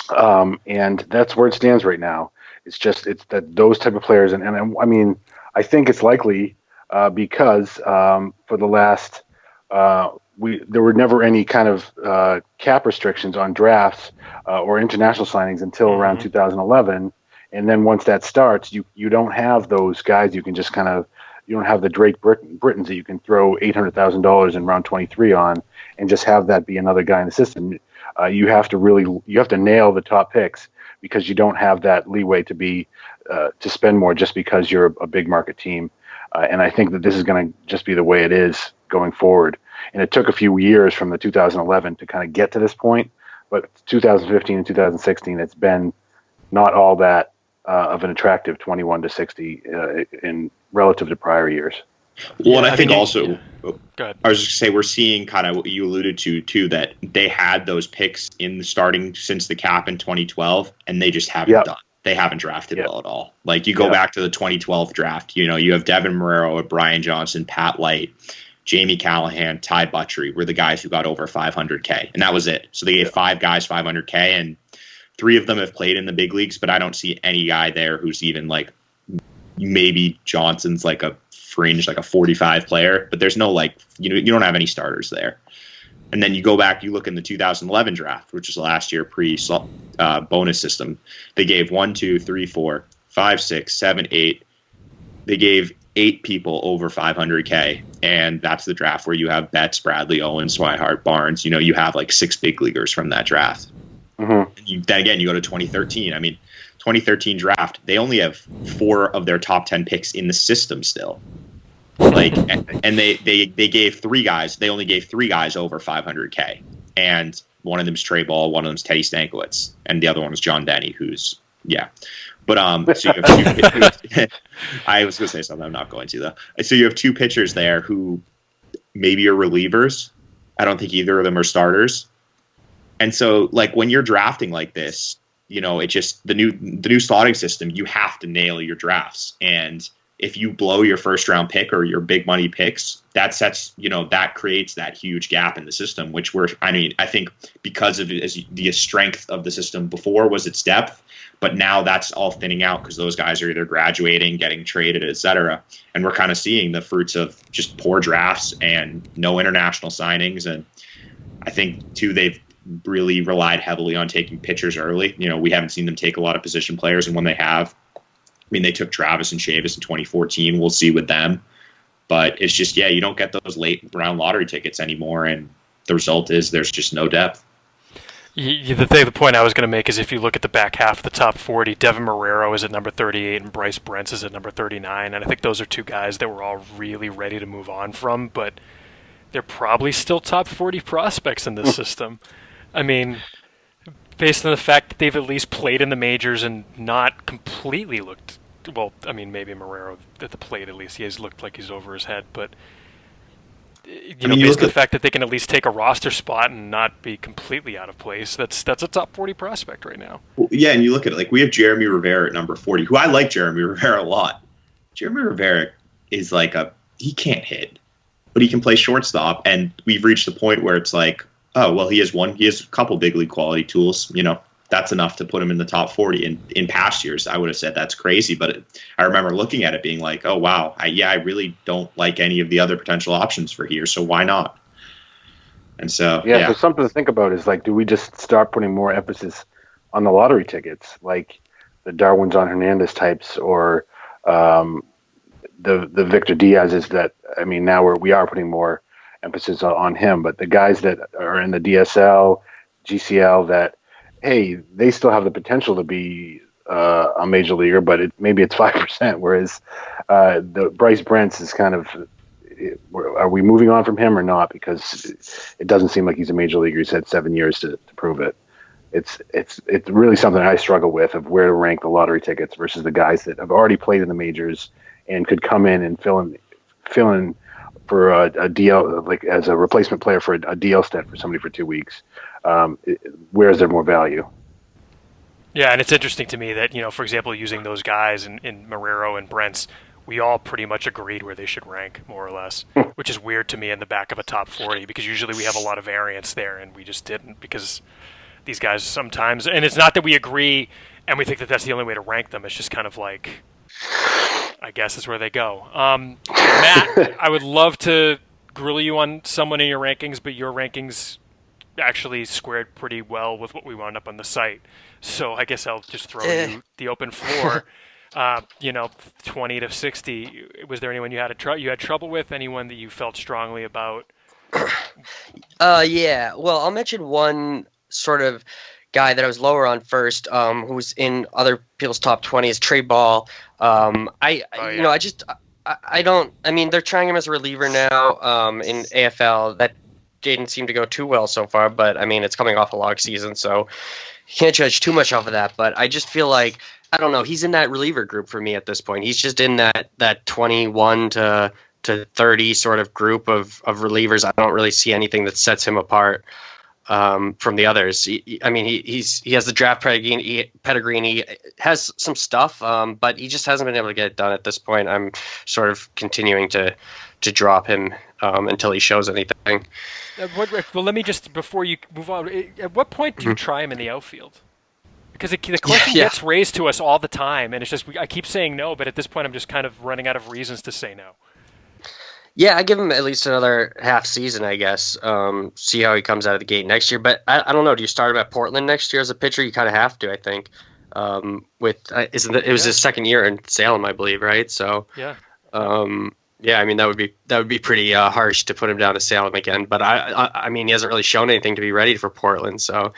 And that's where it stands right now. It's that those type of players. And I mean, I think it's likely because for the last there were never any kind of cap restrictions on drafts or international signings until around 2011. And then once that starts, you don't have those guys. You can just you don't have the Drake Britons that you can throw $800,000 in round 23 on and just have that be another guy in the system. You have to nail the top picks because you don't have that leeway to spend more just because you're a big market team. And I think that this is going to just be the way it is going forward. And it took a few years from the 2011 to kind of get to this point, but 2015 and 2016, it's been not all that of an attractive 21 to 60 in relative to prior years. Well, and I think also, Go ahead. I was just going to say, we're seeing kind of what you alluded to, too, that they had those picks in the starting since the cap in 2012, and they just haven't done. They haven't drafted well at all. Like, you go back to the 2012 draft, you have Devin Marrero, Brian Johnson, Pat Light, Jamie Callahan, Ty Buttrey were the guys who got over 500K, and that was it. So they gave 5 guys 500K, and 3 of them have played in the big leagues, but I don't see any guy there who's even like, maybe Johnson's like a fringe, like a 45 player, but there's no you don't have any starters there. And then you go back, you look in the 2011 draft, which is last year bonus system. They gave 1, 2, 3, 4, 5, 6, 7, 8. They gave 8 people over 500K, and that's the draft where you have Betts, Bradley, Owens, Swihart, Barnes. You have like 6 big leaguers from that draft. Mm-hmm. Then again, you go to 2013. I mean, 2013 draft, they only have 4 of their top 10 picks in the system still. And they gave 3 guys. They only gave 3 guys over 500K, and one of them's Trey Ball, one of them's Teddy Stankiewicz, and the other one is John Denny, who's But so you have 2. I was going to say something. I'm not going to though. So you have 2 pitchers there who maybe are relievers. I don't think either of them are starters. And so, when you're drafting like this, it just the new slotting system. You have to nail your drafts, and if you blow your first round pick or your big money picks, that sets that creates that huge gap in the system. Which I think because of the strength of the system before was its depth, but now that's all thinning out because those guys are either graduating, getting traded, etc. And we're kind of seeing the fruits of just poor drafts and no international signings. And I think too they've really relied heavily on taking pitchers early. We haven't seen them take a lot of position players, and when they have, they took Travis and Chavis in 2014. We'll see with them, but it's just you don't get those late round lottery tickets anymore, and the result is there's just no depth. The point I was going to make is if you look at the back half of the top 40, Devin Marrero is at number 38 and Bryce Brentz is at number 39, and I think those are 2 guys that we're all really ready to move on from, but they're probably still top 40 prospects in this system. I mean, based on the fact that they've at least played in the majors and not completely looked well, I mean, maybe Marrero at the plate at least. He has looked like he's over his head, but you know, based on the fact that they can at least take a roster spot and not be completely out of place, that's a top 40 prospect right now. Well, yeah, and you look at it, like we have Jeremy Rivera at number 40, who I like Jeremy Rivera a lot. Jeremy Rivera is like he can't hit, but he can play shortstop, and we've reached the point where it's like, oh, well, he has a couple big league quality tools, you know. That's enough to put him in the top 40. And in past years, I would have said that's crazy. But I remember looking at it being like, oh, wow, I really don't like any of the other potential options for here. So why not? And so, yeah. So something to think about is, like, do we just start putting more emphasis on the lottery tickets, like the Darwin John Hernandez types, or the Victor Diaz's that, I mean, now we are putting more emphasis on him. But the guys that are in the DSL, GCL that, hey, they still have the potential to be a major leaguer, but maybe it's 5%. Whereas the Bryce Brents is kind of, are we moving on from him or not? Because it doesn't seem like he's a major leaguer. He's had 7 years to prove it. It's really something I struggle with, of where to rank the lottery tickets versus the guys that have already played in the majors and could come in and fill in for a DL, like as a replacement player for a DL stint for somebody for 2 weeks. Where is there more value? Yeah, and it's interesting to me that, you know, for example, using those guys in Marrero and Brents, we all pretty much agreed where they should rank, more or less, which is weird to me in the back of a top 40, because usually we have a lot of variance there, and we just didn't, because these guys sometimes, and it's not that we agree and we think that that's the only way to rank them, it's just kind of like, I guess is where they go. Matt, I would love to grill you on someone in your rankings, but your rankings actually squared pretty well with what we wound up on the site. So I guess I'll just throw you the open floor. 20 to 60. Was there anyone you had trouble with? Anyone that you felt strongly about? Yeah. Well, I'll mention one sort of guy that I was lower on first, who's in other people's top 20 is Trey Ball. I mean, they're trying him as a reliever now in AFL. That didn't seem to go too well so far, but I mean, it's coming off a long season, so you can't judge too much off of that. But I just feel like, I don't know, he's in that reliever group for me at this point. He's just in that 21 to 30 sort of group of relievers. I don't really see anything that sets him apart from the others. He has the draft pedigree, and he has some stuff, but he just hasn't been able to get it done at this point. I'm sort of continuing to drop him until he shows anything. Well, let me just, before you move on, at what point do you try him in the outfield? Because the question gets raised to us all the time, and it's just, I keep saying no, but at this point I'm just kind of running out of reasons to say no. Yeah, I give him at least another half season, I guess. See how he comes out of the gate next year. But I don't know. Do you start him at Portland next year as a pitcher? You kind of have to, I think. It was his second year in Salem, I believe, right? So yeah. Yeah, I mean that would be pretty harsh to put him down to Salem again. But I mean, he hasn't really shown anything to be ready for Portland. So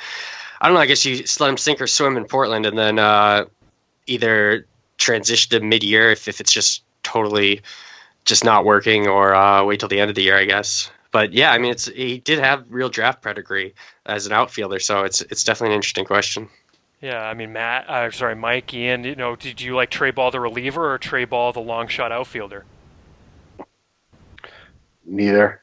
I don't know. I guess you just let him sink or swim in Portland, and then either transition to mid-year if it's just totally just not working, or wait till the end of the year, I guess. But yeah, I mean, he did have real draft pedigree as an outfielder, so it's definitely an interesting question. Yeah, I mean, Mike, Ian, did you like Trey Ball the reliever or Trey Ball the long shot outfielder? Neither.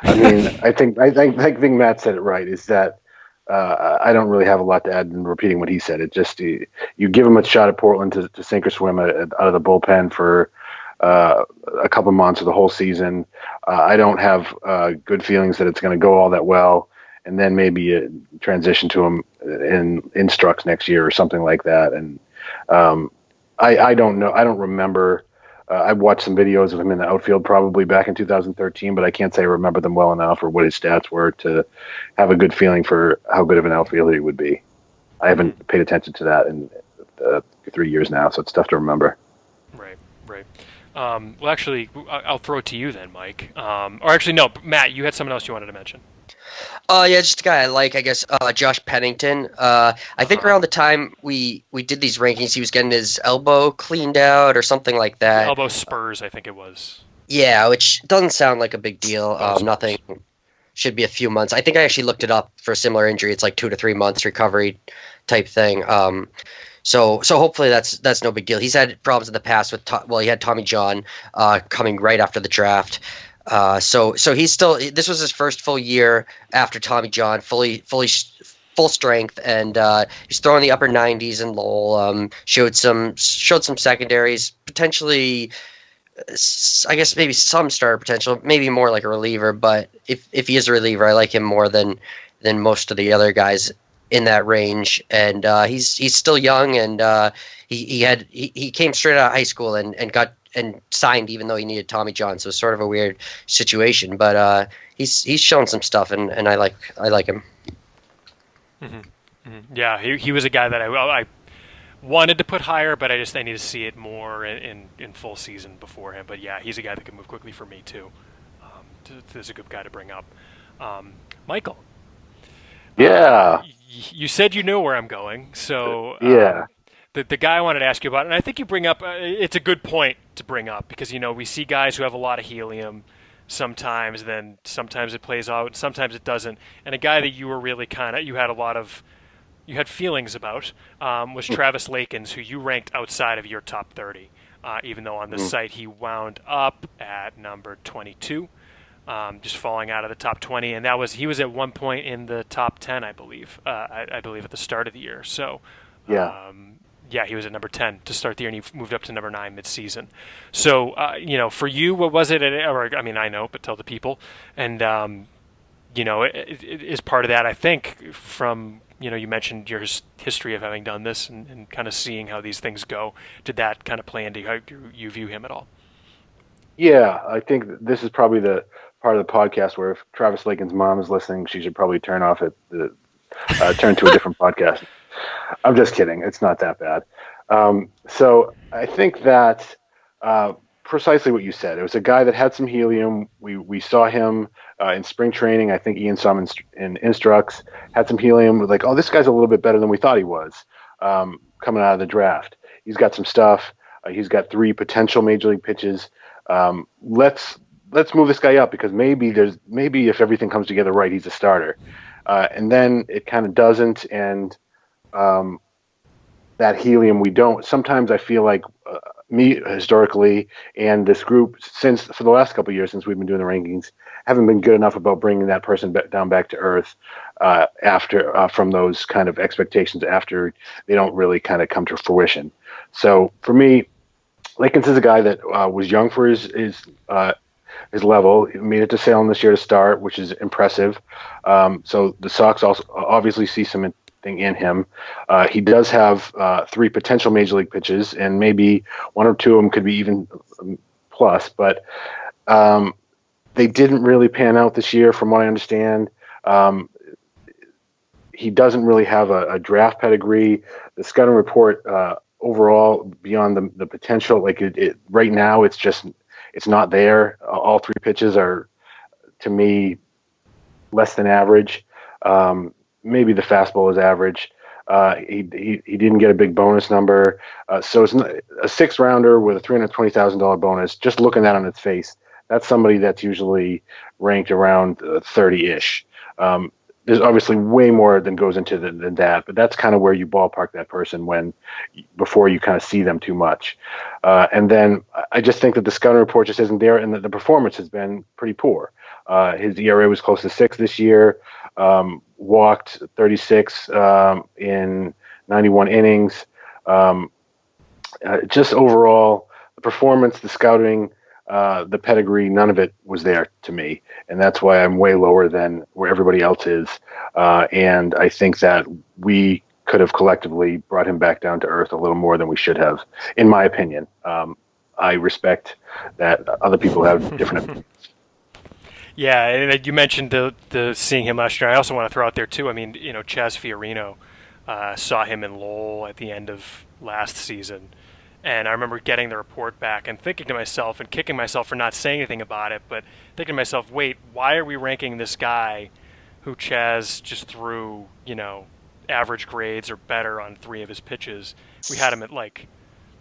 I mean, I think Matt said it right. Is that I don't really have a lot to add in repeating what he said. It just you give him a shot at Portland to sink or swim out of the bullpen for a couple months of the whole season. I don't have good feelings that it's going to go all that well, and then maybe a transition to him in Instructs next year or something like that. And I don't know. I don't remember. I've watched some videos of him in the outfield probably back in 2013, but I can't say I remember them well enough or what his stats were to have a good feeling for how good of an outfielder he would be. I haven't paid attention to that in 3 years now, so it's tough to remember. Right. Well, actually, I'll throw it to you then, Mike. Or actually, no, Matt, you had someone else you wanted to mention. Yeah, just a guy I like, I guess, Josh Pennington. I think around the time we did these rankings, he was getting his elbow cleaned out or something like that. Elbow spurs, I think it was. Yeah, which doesn't sound like a big deal. Nothing. Should be a few months. I think I actually looked it up for a similar injury. It's like 2 to 3 months recovery type thing. So hopefully that's no big deal. He's had problems in the past with he had Tommy John coming right after the draft. So he's still, this was his first full year after Tommy John, full strength, and he's throwing the upper 90s in Lowell. Showed some secondaries, potentially, I guess maybe some starter potential, maybe more like a reliever. But if he is a reliever, I like him more than most of the other guys in that range. And he's still young, and he came straight out of high school and got and signed even though he needed Tommy John. So it's sort of a weird situation, but he's shown some stuff, and I like him. Mm-hmm. Mm-hmm. Yeah, he was a guy that I wanted to put higher, but I need to see it more in full season before him. But yeah, he's a guy that can move quickly for me too. There's a good guy to bring up. Michael. Yeah. You said you know where I'm going, so yeah. The guy I wanted to ask you about, and I think you bring up, it's a good point to bring up, because we see guys who have a lot of helium sometimes, then sometimes it plays out, sometimes it doesn't. And a guy that you were really you had feelings about was Travis Lakins, who you ranked outside of your top 30, even though on the site he wound up at number 22. Just falling out of the top 20, and he was at one point in the top 10, I believe. I believe at the start of the year. So, yeah, he was at number 10 to start the year, and he moved up to number 9 mid-season. So, for you, what was it? I know, but tell the people. And it is part of that. I think from you mentioned your history of having done this and kind of seeing how these things go. Did that kind of play into how you view him at all? Yeah, I think this is probably the part of the podcast where if Travis Lakin's mom is listening, she should probably turn to a different podcast. I'm just kidding. It's not that bad. So I think that precisely what you said. It was a guy that had some helium. We saw him in spring training. I think Ian saw him in Instructs, had some helium. We're like, oh, this guy's a little bit better than we thought he was coming out of the draft. He's got some stuff. He's got 3 potential major league pitches. Let's move this guy up, because maybe if everything comes together right, he's a starter. And then it kind of doesn't, and that helium we don't. Sometimes I feel like me historically and this group for the last couple of years since we've been doing the rankings haven't been good enough about bringing that person back to earth after from those kind of expectations after they don't really kind of come to fruition. So for me, Lakins is a guy that was young for his level. He made it to Salem this year to start, which is impressive. So the Sox also obviously see something in him. He does have 3 potential major league pitches, and maybe 1 or 2 of them could be even plus. But they didn't really pan out this year, from what I understand. He doesn't really have a draft pedigree. The scouting report overall, beyond the potential, like it right now, it's not there. All 3 pitches are, to me, less than average. Maybe the fastball is average. He didn't get a big bonus number. So it's a 6th rounder with a $320,000 bonus. Just looking at it on its face, that's somebody that's usually ranked around 30-ish. There's obviously way more than goes into than that, but that's kind of where you ballpark that person before you kind of see them too much. And then I just think that the scouting report just isn't there, and the performance has been pretty poor. His ERA was close to 6 this year. Walked 36 in 91 innings. Just overall, the performance, the scouting, the pedigree, none of it was there to me. And that's why I'm way lower than where everybody else is. And I think that we could have collectively brought him back down to earth a little more than we should have, in my opinion. I respect that other people have different opinions. Yeah, and you mentioned the seeing him last year. I also want to throw out there too. I mean, Chaz Fiorino saw him in Lowell at the end of last season, and I remember getting the report back and thinking to myself and kicking myself for not saying anything about it, but thinking to myself, wait, why are we ranking this guy who Chaz just threw, average grades or better on 3 of his pitches? We had him at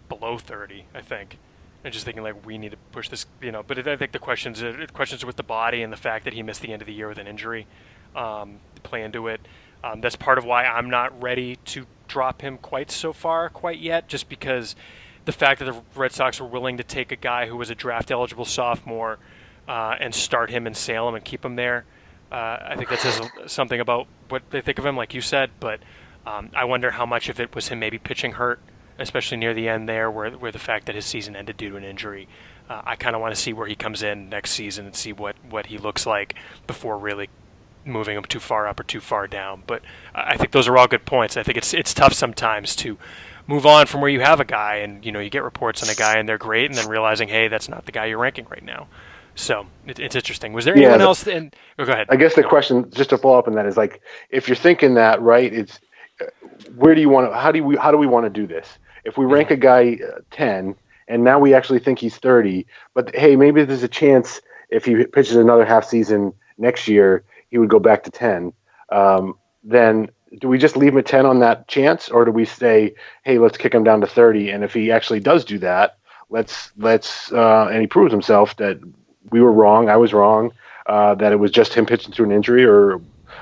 below 30, I think. And just thinking we need to push this, But I think the questions are with the body and the fact that he missed the end of the year with an injury play into it. That's part of why I'm not ready to drop him quite yet, just because the fact that the Red Sox were willing to take a guy who was a draft-eligible sophomore and start him in Salem and keep him there. I think that says something about what they think of him, like you said, but I wonder how much of it was him maybe pitching hurt, especially near the end there, where the fact that his season ended due to an injury. I kind of want to see where he comes in next season and see what he looks like before really moving him too far up or too far down. But I think those are all good points. I think it's tough sometimes to move on from where you have a guy, and you get reports on a guy and they're great, and then realizing, hey, that's not the guy you're ranking right now. So it's interesting. Was there anyone else? Go ahead. I guess the question, just to follow up on that, is like, if you're thinking that, right? It's where do you want to? How do we want to do this? If we rank a guy 10, and now we actually think he's 30, but hey, maybe there's a chance if he pitches another half season next year, he would go back to 10. Then do we just leave him at 10 on that chance, or do we say, hey, let's kick him down to 30, and if he actually does do that, let's and he proves himself that we were wrong, I was wrong, that it was just him pitching through an injury, or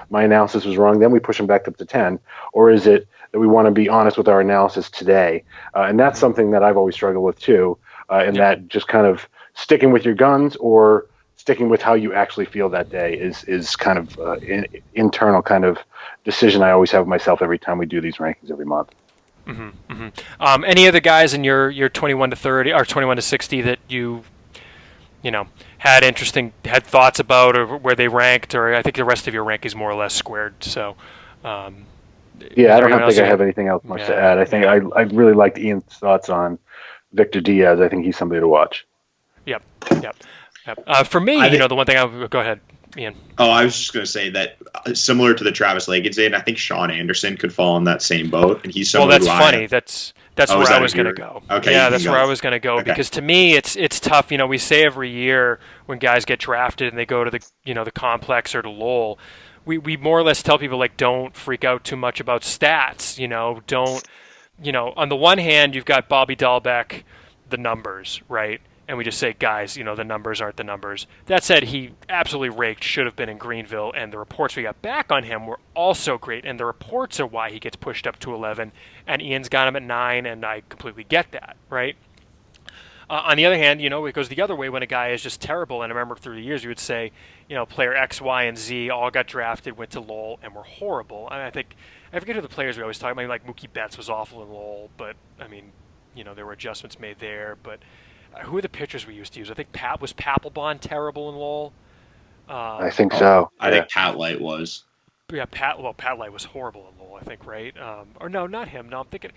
my analysis was wrong, then we push him back up to 10? Or is it that we want to be honest with our analysis today? And that's something that I've always struggled with too, that just kind of sticking with your guns or sticking with how you actually feel that day is kind of an internal kind of decision I always have with myself every time we do these rankings every month. Mm-hmm, mm-hmm. Any other guys in your 21 to 30 or 21 to 60 that you had thoughts about, or where they ranked? Or I think the rest of your rank is more or less squared. So, I don't think I have anything else much to add. I think I really liked Ian's thoughts on Victor Diaz. I think he's somebody to watch. Yep. For me, the one thing go ahead, Ian. Oh, I was just going to say that similar to the Travis Lagan, I think Sean Anderson could fall in that same boat, and he's someone. Well, that's funny. That's where I was going to go. Okay, yeah, that's where I was going to go, okay. Because to me, it's tough. We say every year when guys get drafted and they go to the complex or to Lowell, we more or less tell people, like, don't freak out too much about stats. Don't. On the one hand, you've got Bobby Dahlbeck, the numbers, right? And we just say, guys, the numbers aren't the numbers. That said, he absolutely raked, should have been in Greenville, and the reports we got back on him were also great, and the reports are why he gets pushed up to 11, and Ian's got him at 9, and I completely get that, right? On the other hand, it goes the other way when a guy is just terrible, and I remember through the years you would say, player X, Y, and Z all got drafted, went to Lowell, and were horrible. I forget who the players we always talk about, like Mookie Betts was awful in Lowell, but, there were adjustments made there, but... who are the pitchers we used to use? I think was Papelbon terrible in Lowell? I think so. I think Pat Light was. Yeah, Pat Light was horrible in Lowell, I think, right? Or no, not him. No, I'm thinking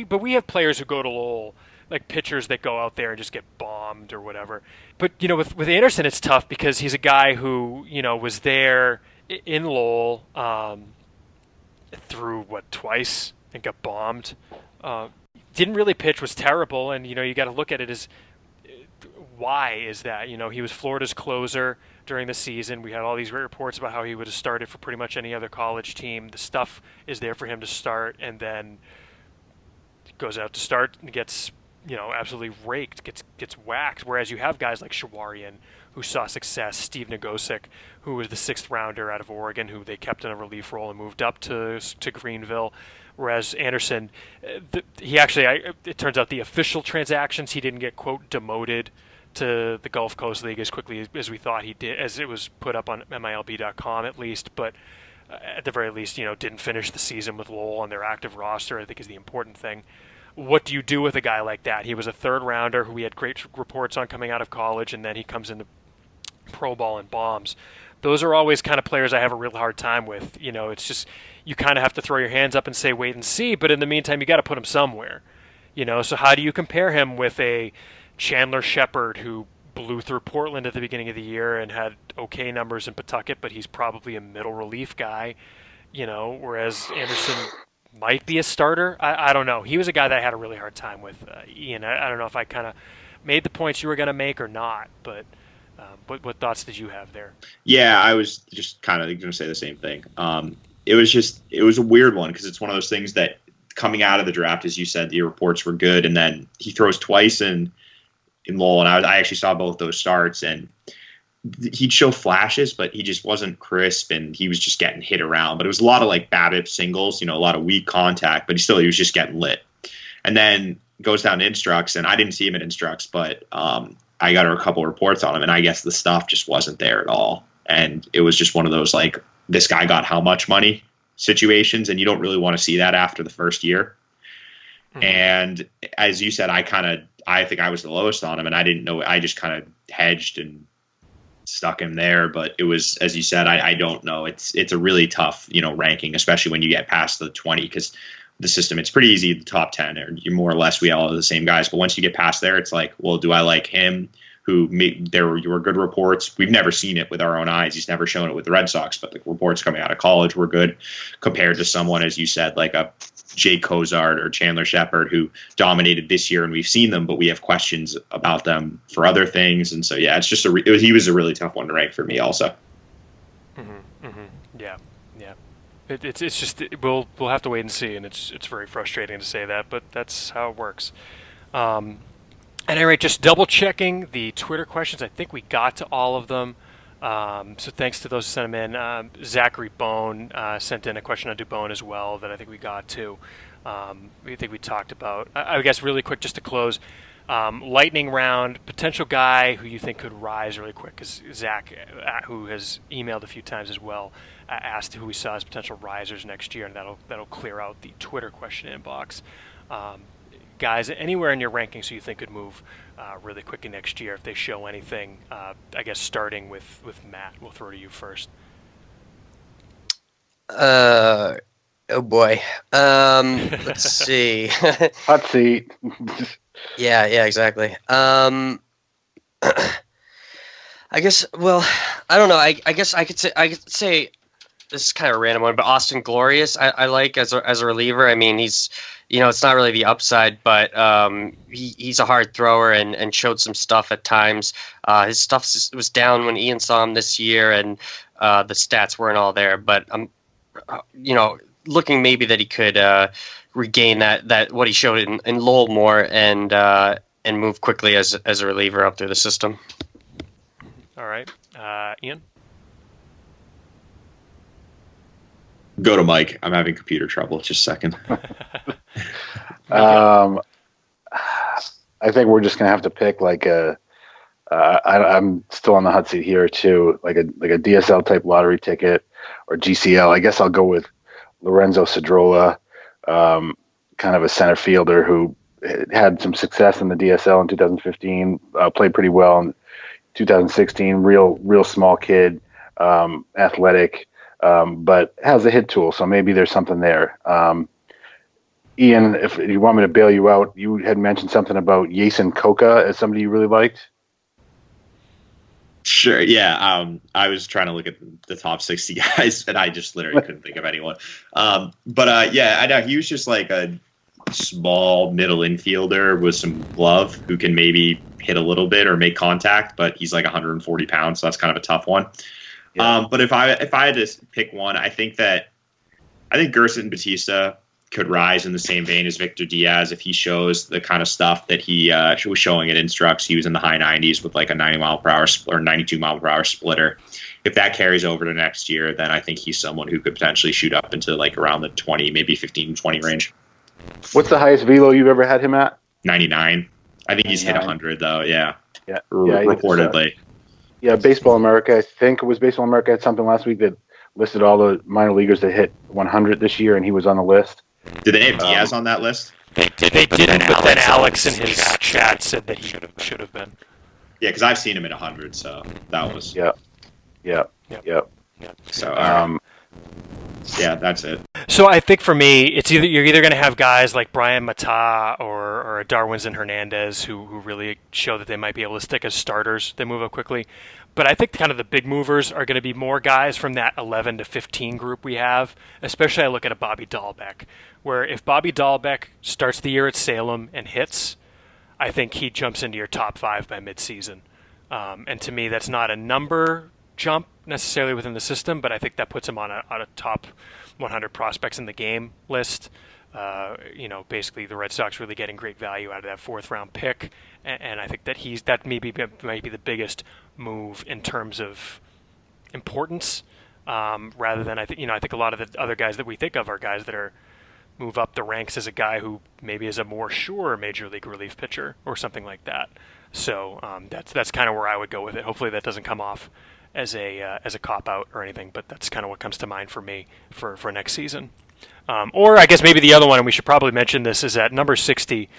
but we have players who go to Lowell, like pitchers that go out there and just get bombed or whatever. But with Anderson, it's tough because he's a guy who was there in Lowell through twice and got bombed. Didn't really pitch, was terrible, and you got to look at it as why is that? He was Florida's closer during the season. We had all these great reports about how he would have started for pretty much any other college team. The stuff is there for him to start, and then goes out to start and gets absolutely raked, gets whacked. Whereas you have guys like Shawarian, who saw success, Steve Nagosic, who was the 6th rounder out of Oregon, who they kept in a relief role and moved up to Greenville. Whereas Anderson, he actually, it turns out the official transactions, he didn't get, quote, demoted to the Gulf Coast League as quickly as we thought he did, as it was put up on MILB.com at least. But at the very least, didn't finish the season with Lowell on their active roster, I think is the important thing. What do you do with a guy like that? He was a 3rd rounder who we had great reports on coming out of college, and then he comes into pro ball and bombs. Those are always kind of players I have a real hard time with. It's just you kind of have to throw your hands up and say wait and see, but in the meantime you got to put him somewhere. So how do you compare him with a Chandler Shepard who blew through Portland at the beginning of the year and had okay numbers in Pawtucket, but he's probably a middle relief guy, whereas Anderson might be a starter. I don't know. He was a guy that I had a really hard time with, Ian. I don't know if I kind of made the points you were going to make or not, but what thoughts did you have there? Yeah, I was just kind of going to say the same thing. It was a weird one because it's one of those things that coming out of the draft, as you said, the reports were good, and then he throws twice in Lowell, and I actually saw both those starts, and he'd show flashes, but he just wasn't crisp, and he was just getting hit around. But it was a lot of like BABIP singles, a lot of weak contact, but he was just getting lit. And then goes down to Instructs, and I didn't see him at Instructs, but I got a couple reports on him, and I guess the stuff just wasn't there at all. And it was just one of those like, this guy got how much money situations, and you don't really want to see that after the first year. Mm-hmm. And as you said, I think I was the lowest on him, and I didn't know. I just kind of hedged and stuck him there. But it was, as you said, I don't know. It's a really tough, ranking, especially when you get past the 20, because the system, it's pretty easy. The top 10, or you more or less, we all are the same guys. But once you get past there, it's like, well, do I like him? There were good reports. We've never seen it with our own eyes. He's never shown it with the Red Sox, but the reports coming out of college were good compared to someone, as you said, like a Jay Cozart or Chandler Shepard, who dominated this year, and we've seen them, but we have questions about them for other things. And so, yeah, it's just he was a really tough one to rank for me also. Mm-hmm, mm-hmm. Yeah. It's just we'll have to wait and see, and it's very frustrating to say that, but that's how it works. At any rate, just double checking the Twitter questions. I think we got to all of them. So thanks to those who sent them in. Zachary Bone sent in a question on Dubon as well that I think we got to. We think we talked about. I guess really quick, just to close. Lightning round, potential guy who you think could rise really quick, because Zach, who has emailed a few times as well, asked who we saw as potential risers next year, and that'll clear out the Twitter question inbox. Guys, anywhere in your rankings who you think could move really quickly next year if they show anything, I guess starting with Matt. We'll throw to you first. Oh boy. Let's see. Hot seat. Yeah, exactly. I guess. Well, I don't know. I guess I could say this is kind of a random one, but Austin Glorious, I like as a reliever. I mean, he's, it's not really the upside, but he's a hard thrower and showed some stuff at times. His stuff was down when Ian saw him this year, and the stats weren't all there. But I'm, looking maybe that he could regain that what he showed in Lowell more and move quickly as a reliever up through the system. All right, Ian. Go to Mike. I'm having computer trouble. Just a second. I think we're just gonna have to pick like I'm still on the hot seat here too, like a DSL type lottery ticket or GCL. I guess I'll go with Lorenzo Cedrola, kind of a center fielder who had some success in the DSL in 2015. Played pretty well in 2016. Real small kid, athletic. But has a hit tool, so maybe there's something there. Ian, if you want me to bail you out, you had mentioned something about Jason Coca as somebody you really liked. Sure, yeah. I was trying to look at the top 60 guys, and I just literally couldn't think of anyone. Yeah, I know he was just like a small middle infielder with some glove who can maybe hit a little bit or make contact, but he's like 140 pounds, so that's kind of a tough one. Yeah. But if I had to pick one, I think Gerson Batista could rise in the same vein as Victor Diaz if he shows the kind of stuff that he was showing at Instructs. He was in the high 90s with like a 90 mile per hour or 92 mile per hour splitter. If that carries over to next year, then I think he's someone who could potentially shoot up into like around the 20, maybe 15, 20 range. What's the highest velo you've ever had him at? 99. I think he's hit 100 though. Yeah. Reportedly. Yeah, Baseball America, I think it was Baseball America had something last week that listed all the minor leaguers that hit 100 this year, and he was on the list. Did they have Diaz on that list? They didn't, but then Alex in his chat said that he should have been. Yeah, because I've seen him at 100, so that was... Yeah. So, yeah, that's it. So I think for me, you're either going to have guys like Brian Mata or a Darwinzon Hernandez who really show that they might be able to stick as starters. They move up quickly. But I think kind of the big movers are going to be more guys from that 11 to 15 group we have. Especially I look at a Bobby Dahlbeck, where if Bobby Dahlbeck starts the year at Salem and hits, I think he jumps into your top 5 by midseason. And to me, that's not a number jump necessarily within the system, but I think that puts him on a top 100 prospects in the game list. basically the Red Sox really getting great value out of that fourth-round pick, and I think that might be the biggest move in terms of importance, rather than I think a lot of the other guys that we think of are guys that are move up the ranks as a guy who maybe is a more sure major league relief pitcher or something like that. So that's kind of where I would go with it. Hopefully that doesn't come off as a cop out or anything, but that's kind of what comes to mind for me for next season. Or I guess maybe the other one, and we should probably mention this, is at number 60,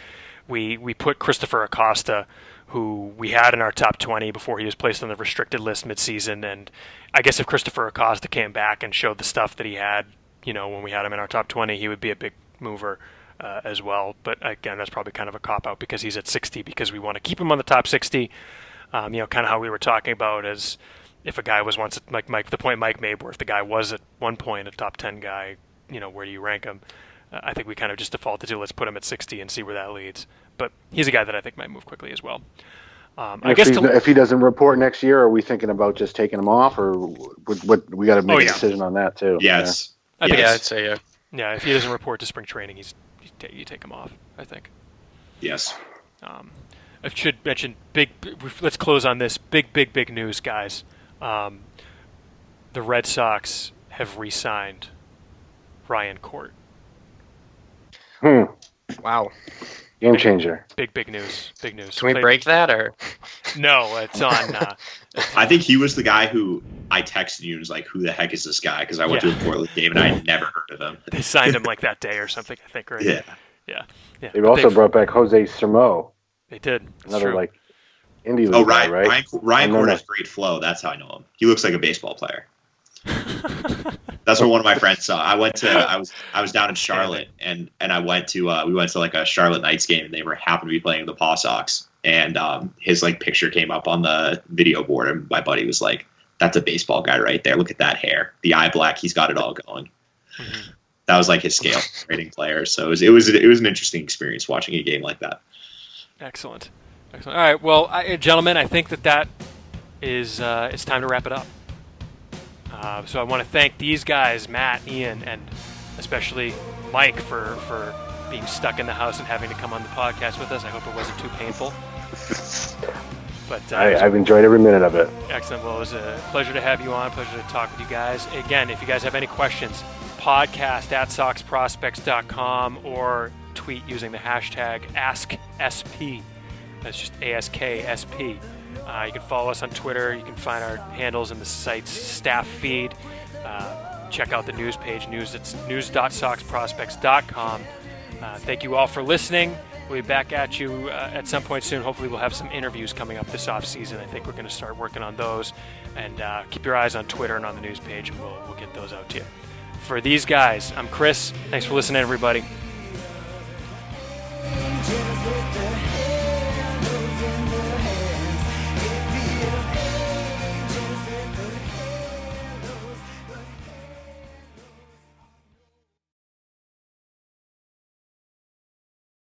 we put Christopher Acosta, who we had in our top 20 before he was placed on the restricted list midseason. And I guess if Christopher Acosta came back and showed the stuff that he had, when we had him in our top 20, he would be a big mover as well. But again, that's probably kind of a cop-out because he's at 60, because we want to keep him on the top 60. Kind of how we were talking about as if a guy was once, like Mike, the point Mike made, where if the guy was at one point a top 10 guy, where do you rank him? I think we kind of just defaulted to let's put him at 60 and see where that leads. But he's a guy that I think might move quickly as well. I guess if he doesn't report next year, are we thinking about just taking him off, or what? We got to make a decision on that too. Yes. Yeah. I'd say yeah. Yeah, if he doesn't report to spring training, you take him off, I think. Yes. I should mention let's close on this. Big news, guys. The Red Sox have re-signed Ryan Court. Wow. Game changer. Big news. Can we break that, or? No, it's on. I think he was the guy who I texted you and was like, who the heck is this guy? Because I went to a Portland game and I had never heard of him. They signed him like that day or something, I think, right? Yeah. They've also brought back Jose Sermo. They did. Another like indie league guy, right? Ryan Court has great flow. That's how I know him. He looks like a baseball player. That's what one of my friends saw. I was down in Charlotte and I went to we went to like a Charlotte Knights game, and they happened to be playing the Paw Sox, and his like picture came up on the video board, and my buddy was like, "That's a baseball guy right there. Look at that hair, the eye black. He's got it all going." Mm-hmm. That was like his scale rating players. So it was an interesting experience watching a game like that. Excellent. All right, well, gentlemen, I think that is it's time to wrap it up. So I want to thank these guys, Matt, Ian, and especially Mike for being stuck in the house and having to come on the podcast with us. I hope it wasn't too painful. But I've enjoyed every minute of it. Excellent. Well, it was a pleasure to have you on. Pleasure to talk with you guys. Again, if you guys have any questions, podcast@soxprospects.com or tweet using the hashtag AskSP. That's just ASKSP. You can follow us on Twitter. You can find our handles in the site's staff feed. Check out the news page, it's news.soxprospects.com. Thank you all for listening. We'll be back at you at some point soon. Hopefully we'll have some interviews coming up this off season. I think we're going to start working on those. And keep your eyes on Twitter and on the news page, and we'll get those out to you. For these guys, I'm Chris. Thanks for listening, everybody.